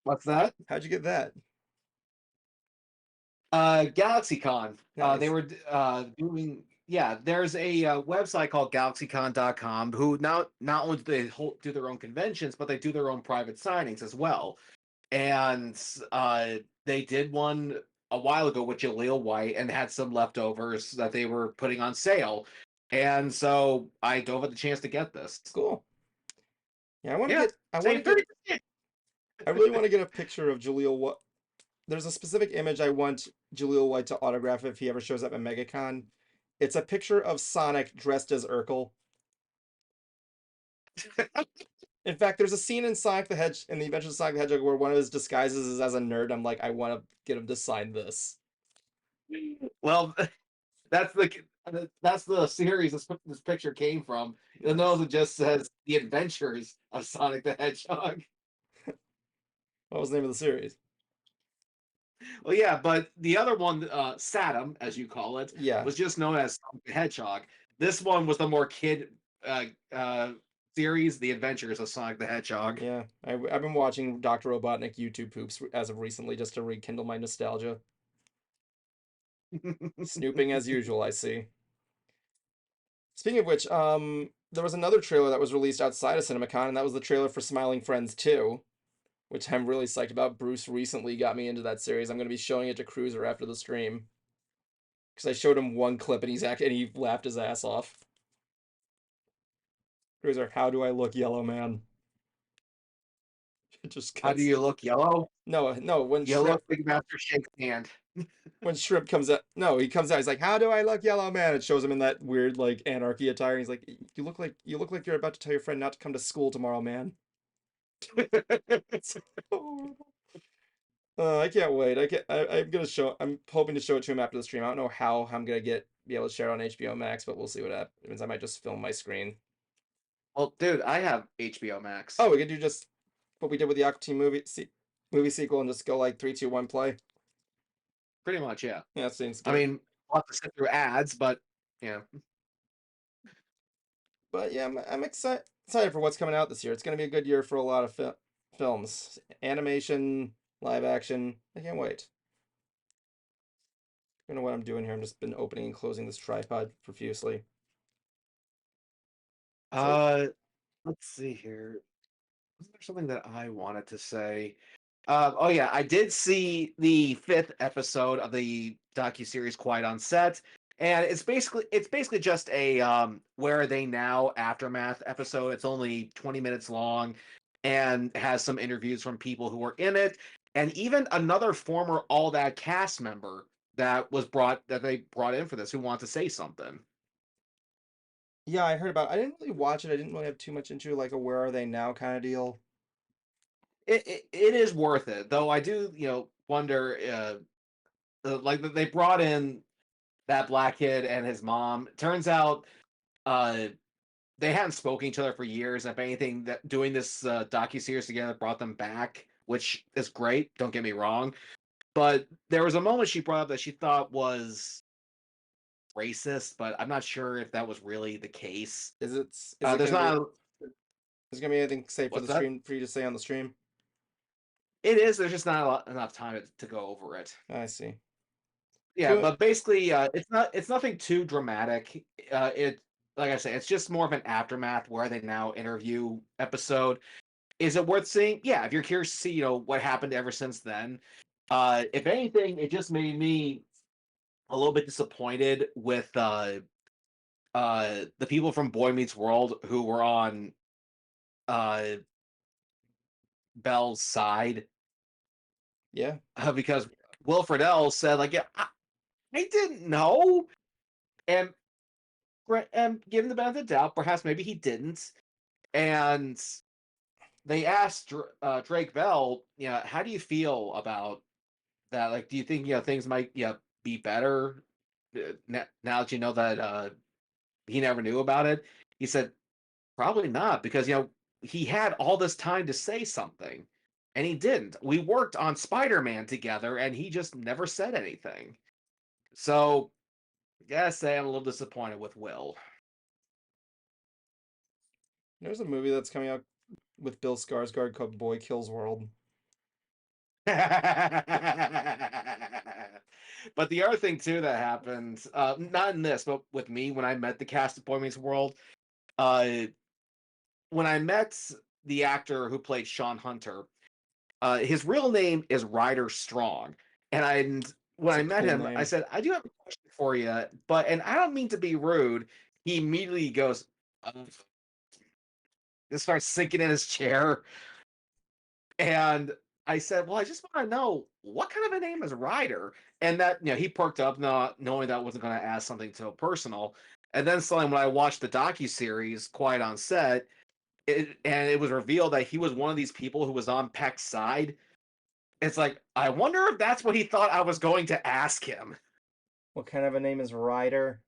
What's that? How'd you get that? GalaxyCon. Nice. They were doing. Yeah, there's a website called GalaxyCon.com who not only do they do their own conventions, but they do their own private signings as well. And they did one a while ago with Jaleel White and had some leftovers that they were putting on sale. And so I dove at the chance to get this. Cool. Yeah, I want to Yeah, get. I want to save get. 30%. I really want to get a picture of Jaleel White. There's a specific image I want Jaleel White to autograph if he ever shows up at MegaCon. It's a picture of Sonic dressed as Urkel. In fact, there's a scene in Sonic the Hedge in the Adventures of Sonic the Hedgehog where one of his disguises is as a nerd. I'm like, I want to get him to sign this. Well, that's the series this picture came from. You'll notice it just says The Adventures of Sonic the Hedgehog. What was the name of the series? Well, yeah, but the other one, Saturn, as you call it, Yeah. was just known as Sonic the Hedgehog. This one was the more kid series, The Adventures of Sonic the Hedgehog. Yeah, I've been watching Dr. Robotnik YouTube poops as of recently just to rekindle my nostalgia. Snooping as usual, I see. Speaking of which, there was another trailer that was released outside of CinemaCon, and that was the trailer for Smiling Friends 2, which I'm really psyched about. Bruce recently got me into that series. I'm going to be showing it to Cruiser after the stream. Because I showed him one clip and he laughed his ass off. Cruiser, how do I look, yellow man? Just How do you look, yellow? No, when You look like Master Shake's hand. when Shrimp comes out, no, he comes out. He's like, "How do I look, yellow man?" It shows him in that weird like anarchy attire. He's like, "You look like you're about to tell your friend not to come to school tomorrow, man." It's so horrible. I can't wait. I'm hoping to show it to him after the stream. I don't know how I'm gonna be able to share it on HBO Max, but we'll see what happens. I might just film my screen. Well, dude, I have HBO Max. Oh, we could do just what we did with the Aqua Teen movie sequel and just go like 3, 2, 1, play. Pretty much, yeah. Yeah, that seems good. I mean, I'll have to sit through ads, but yeah. But yeah, I'm excited for what's coming out this year. It's going to be a good year for a lot of films, animation, live action. I can't wait. I don't know what I'm doing here. I'm just been opening and closing this tripod profusely. Let's see here. Was there something that I wanted to say? Oh yeah, I did see the 5th episode of the docuseries Quiet on Set, and it's basically just a Where Are They Now aftermath episode. It's only 20 minutes long and has some interviews from people who were in it, and even another former All That cast member that they brought in for this who wants to say something. Yeah, I heard about it. I didn't really watch it. I didn't really have too much into like a Where Are They Now kind of deal. It is worth it, though. I do, wonder. Like they brought in that black kid and his mom. Turns out, they hadn't spoken to each other for years. If anything, that doing this docuseries together brought them back, which is great. Don't get me wrong, but there was a moment she brought up that she thought was racist, but I'm not sure if that was really the case. Is it There's gonna not. Is there gonna be anything safe for What's the that? stream for you to say on the stream? It is. There's just not enough time to go over it. I see. Yeah, So- but basically, it's nothing too dramatic. It Like I say, it's just more of an aftermath Where They Now interview episode. Is it worth seeing? Yeah, if you're curious to see, what happened ever since then. If anything, it just made me a little bit disappointed with the people from Boy Meets World who were on Belle's side. Yeah. Because Wilfred L said, like, yeah, I didn't know. And give him the benefit of the doubt. Perhaps maybe he didn't. And they asked Drake Bell, how do you feel about that? Like, do you think things might be better now that you know that he never knew about it? He said probably not, because he had all this time to say something, and he didn't. We worked on Spider-Man together, and he just never said anything. So, I gotta say, I'm a little disappointed with Will. There's a movie that's coming out with Bill Skarsgård called Boy Kills World. But the other thing too that happened, not in this, but with me when I met the cast of Boy Meets World, when I met the actor who played Sean Hunter, his real name is Ryder Strong, and when It's I a met cool him, I name. said, "I do have a question for you," and I don't mean to be rude. He immediately goes, just starts sinking in his chair. And I said, "Well, I just want to know what kind of a name is Ryder." And that, he perked up, not knowing that I wasn't going to ask something so personal. And then suddenly, when I watched the docuseries Quiet on Set, and it was revealed that he was one of these people who was on Peck's side. It's like, I wonder if that's what he thought I was going to ask him. What kind of a name is Ryder?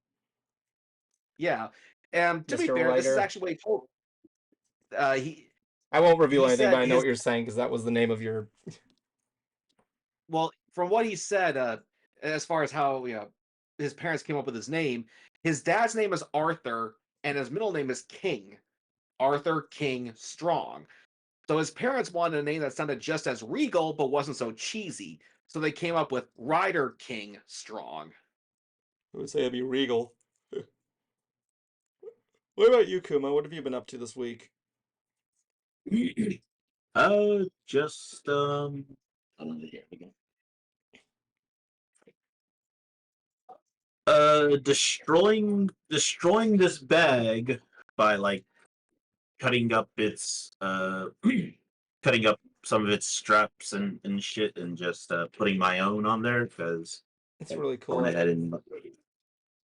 Yeah, and to be Mr. fair, this is Ryder? actually what he told. He I won't reveal anything, said but I know his what you're saying because that was the name of your. well, from what he said, as far as how his parents came up with his name, his dad's name is Arthur, and his middle name is King, Arthur King Strong. So his parents wanted a name that sounded just as regal but wasn't so cheesy. So they came up with Ryder King Strong. I would say it'd be Regal. What about you, Kuma? What have you been up to this week? Just here we go. Destroying this bag by like cutting up its cutting up some of its straps and shit, and just putting my own on there because It's really I cool. went ahead and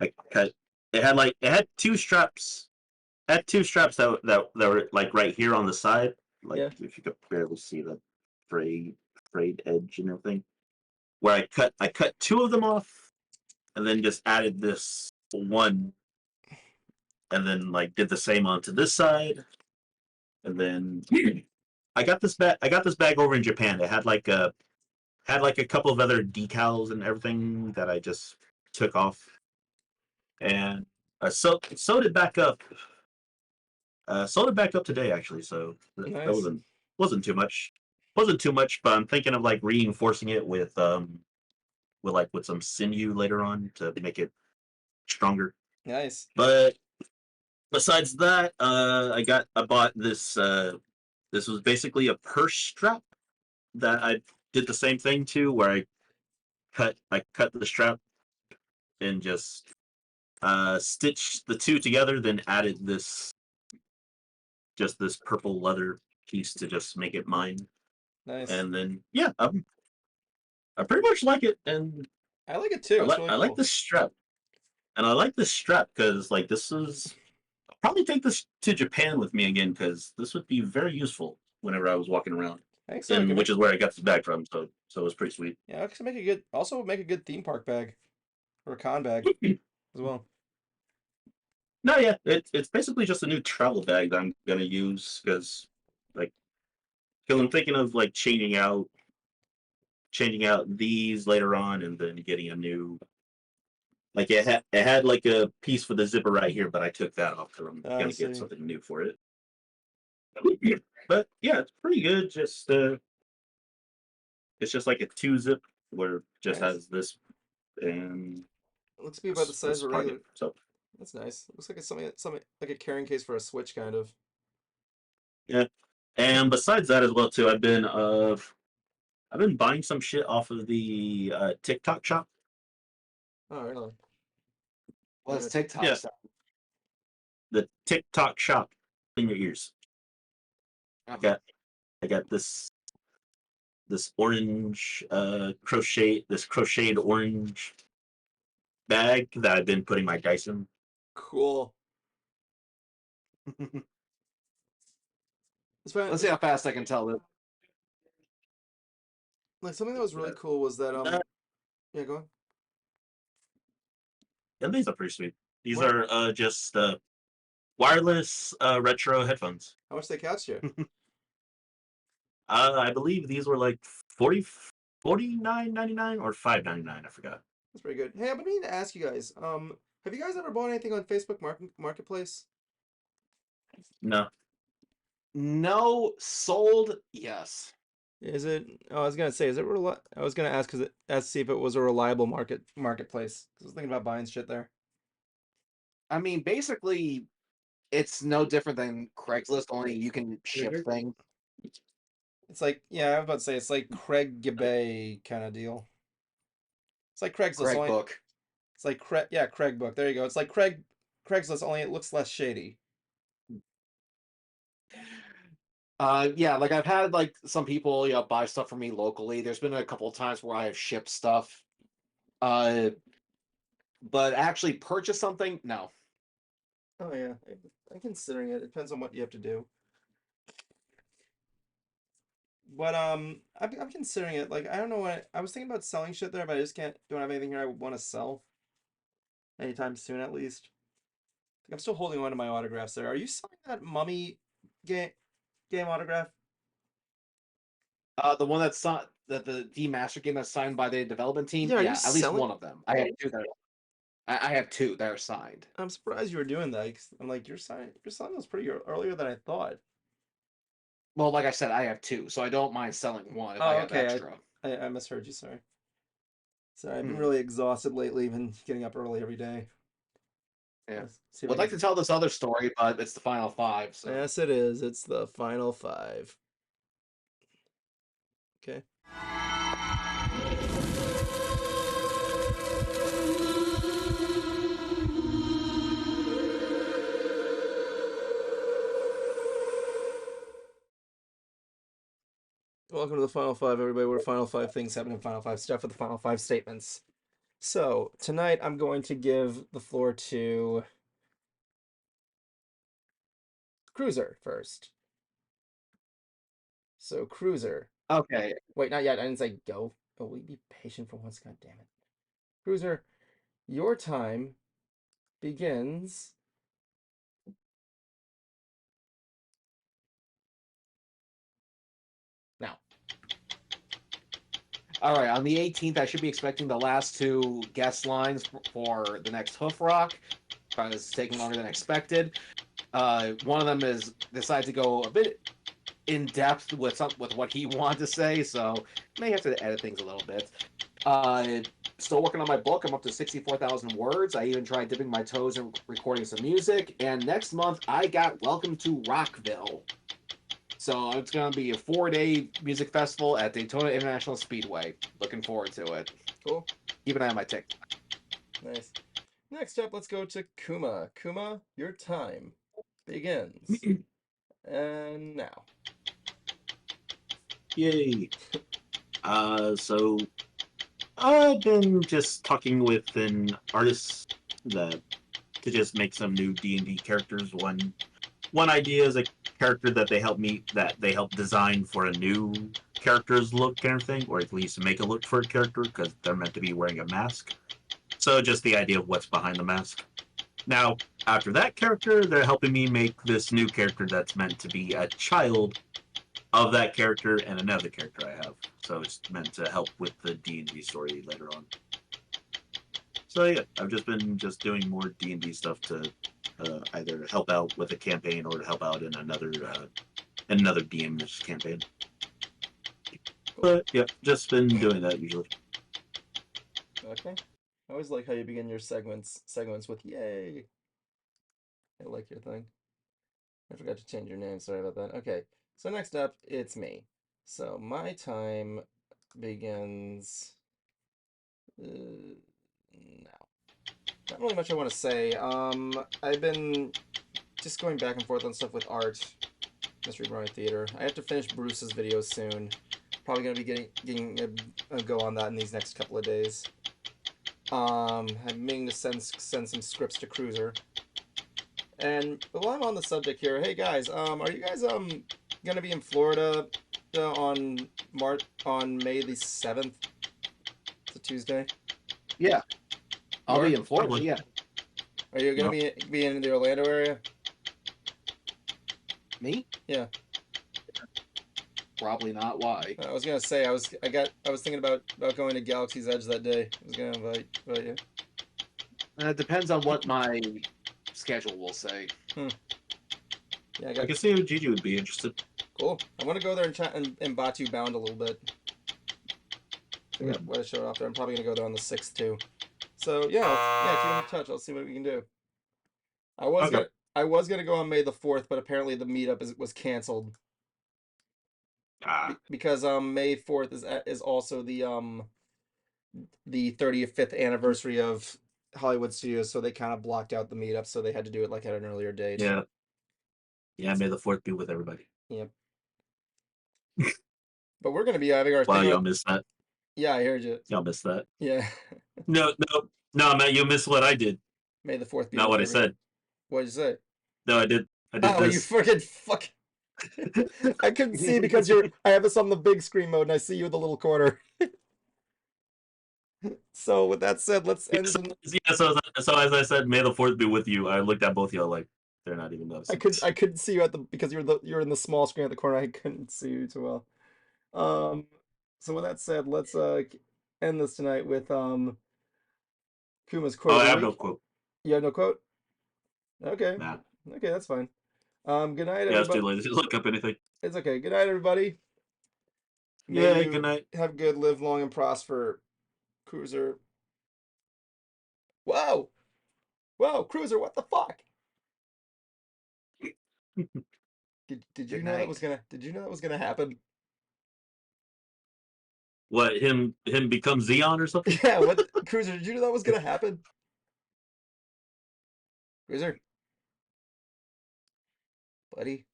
I cut. It had two straps. Had two straps that were like right here on the side, like Yeah. if you could barely see the frayed edge and everything. Where I cut two of them off, and then just added this one, and then like did the same onto this side, and then I got this bag. I got this bag over in Japan. It had like a couple of other decals and everything that I just took off, and I sewed it back up. Sold it back up today actually, so that Nice. wasn't too much. Wasn't too much, but I'm thinking of like reinforcing it with with some sinew later on to make it stronger. Nice. But besides that, I bought this. This was basically a purse strap that I did the same thing to, where I cut the strap and just stitched the two together, then added this purple leather piece to just make it mine. Nice. And then yeah, I pretty much like it, and I like it too. It's really I cool. like this strap, and I like this strap because like this is. I'll probably take this to Japan with me again because this would be very useful whenever I was walking around, I think so. and which is where I got this bag from. So it was pretty sweet. Yeah, it could make a good. Also, make a good theme park bag or a con bag as well. No, yeah, it's basically just a new travel bag that I'm gonna use because I'm thinking of like changing out these later on, and then getting a new. Like it had like a piece for the zipper right here, but I took that off because I'm I gonna see. get something new for it. But yeah, it's pretty good. Just it's just like a 2-zip where it just Nice. has this and It looks to be about the size this of a regular. pocket. So That's nice. Looks like it's something like a carrying case for a Switch, kind of. yeah. And besides that as well too, I've been buying some shit off of the TikTok shop. Oh, really? What's Yeah. TikTok Yeah. stuff? The TikTok shop in your ears. Uh-huh. I got this orange crocheted orange bag that I've been putting my dice in. Cool. Let's see how fast I can tell this. Like something that was really cool was that yeah, go on. Yeah, these are pretty sweet. These What? are just wireless retro headphones. How much they cost you? I believe these were like 40, 49.99 or 5.99. I forgot. That's pretty good. Hey, I've been meaning to ask you guys. Have you guys ever bought anything on Facebook Marketplace? No. No, sold, yes. Is it? Oh, I was gonna say, is it? I was gonna ask to see if it was a reliable marketplace. 'Cause I was thinking about buying shit there. I mean, basically, it's no different than Craigslist, only you can ship things. It's like, yeah, I was about to say it's like Craig Gabay kind of deal. It's like Craigslist. Craig book. It's like Craig book. There you go. It's like Craigslist, only it looks less shady. Yeah, like I've had like some people, buy stuff from me locally. There's been a couple of times where I have shipped stuff. But actually purchase something, no. Oh yeah, I'm considering it. It depends on what you have to do. But I'm considering it. Like I don't know what I was thinking about selling shit there, but I just don't have anything here I would want to sell anytime soon, at least. I'm still holding on to my autographs there. Are you selling that Mummy game autograph? The one that's signed, the Master game that's signed by the development team. Yeah, are you at least selling- one of them. I have two that I have two that are signed. I'm surprised you were doing that. 'Cause I'm like, you're selling those pretty earlier than I thought. Well, like I said, I have two, so I don't mind selling one if Oh, I have okay. extra. I misheard you. Sorry. Sorry, I've been Hmm. really exhausted lately. Been getting up early every day. Yeah. Let's see if Would I like can- to tell this other story, but it's the final five. So Yes, it is. It's the final five. Okay. Welcome to the final five, everybody. Where final five things happen in final five stuff with the final five statements. So tonight I'm going to give the floor to Cruiser first. So Cruiser. okay. Wait, not yet. I didn't say go. Oh, will you be patient for once? God damn it. Cruiser, your time begins now. All right, on the 18th, I should be expecting the last two guest lines for the next Hoof Rock. It's taking longer than expected. One of them is decided to go a bit in depth with what he wanted to say, so may have to edit things a little bit. Still working on my book. I'm up to 64,000 words. I even tried dipping my toes in recording some music. And next month, I got Welcome to Rockville. So it's going to be a 4-day music festival at Daytona International Speedway. Looking forward to it. Cool. Keep an eye on my TikTok. Nice. Next up, let's go to Kuma. Kuma, your time begins. And now. Yay. So I've been just talking with an artist to just make some new D&D characters. One idea is a character that they help design for a new character's look kind of thing, or at least make a look for a character because they're meant to be wearing a mask. So just the idea of what's behind the mask. Now, after that character, they're helping me make this new character that's meant to be a child of that character and another character I have. So it's meant to help with the D&D story later on. So yeah, I've just been doing more D&D stuff to either help out with a campaign or to help out in another DM's campaign. But yeah, just been doing that usually. Okay. I always like how you begin your segments with yay. I like your thing. I forgot to change your name. Sorry about that. Okay. So next up, it's me. So my time begins now. Not really much I want to say. I've been just going back and forth on stuff with art, Mystery Brony Theater. I have to finish Bruce's video soon. Probably gonna be getting a go on that in these next couple of days. I'm meaning to send some scripts to Cruiser. And while I'm on the subject here, hey guys, are you guys gonna be in Florida on May the 7th? It's a Tuesday. Yeah. I'll be in Florida. Probably. Yeah. Are you gonna be in the Orlando area? Me? Yeah. Probably not. Why? I was gonna say I was thinking about going to Galaxy's Edge that day. I was gonna invite you. It depends on what my schedule will say. Yeah, I can see how Gigi would be interested. Cool. I want to go there and chat and Batu Bound a little bit. I got what I showed off there. I'm probably gonna go there on the 6th too. So yeah, keep in touch. I'll see what we can do. I was gonna go on May the 4th, but apparently the meetup was canceled. Because May 4th is also the 35th anniversary of Hollywood Studios, so they kind of blocked out the meetup, so they had to do it like at an earlier date. Yeah. May the 4th be with everybody. Yep. But we're gonna be having our Wow, thing. y'all missed that. Yeah, I heard you. Y'all missed that. Yeah. No, Matt, you missed what I did. May the 4th be Not with what I everybody. said. What did you say? No, I did. I did Oh, this. you freaking fuck! I couldn't see because I have this on the big screen mode, and I see you in the little corner. So with that said, let's end. So as I said, May the 4th be with you. I looked at both of y'all like they're not even noticing. I couldn't see you because you're in the small screen at the corner. I couldn't see you too well. So with that said, let's end this tonight with Kuma's quote. Oh, I have no quote. You have no quote? Okay. Nah. Okay, that's fine. Good night, Yeah, it's everybody. too late to look up anything. It's okay. Good night, everybody. Yeah, good night. Have good, live long and prosper, Cruiser. Whoa, Cruiser! What the fuck? Did you know that was gonna? Did you know that was gonna happen? What, him become Xeon or something? Yeah. What, Cruiser? Did you know that was gonna happen? Cruiser, buddy.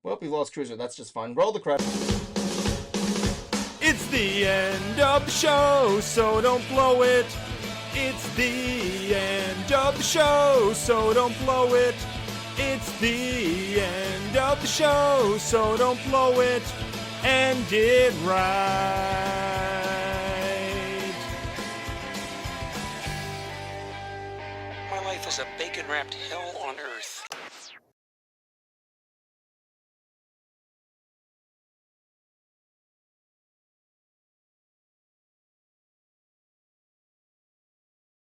Well, we lost Cruiser. That's just fine. Roll the credits. It's the end of the show, so don't blow it. It's the end of the show, so don't blow it. It's the end of the show, so don't blow it. End it right. My life is a bacon-wrapped hell on earth.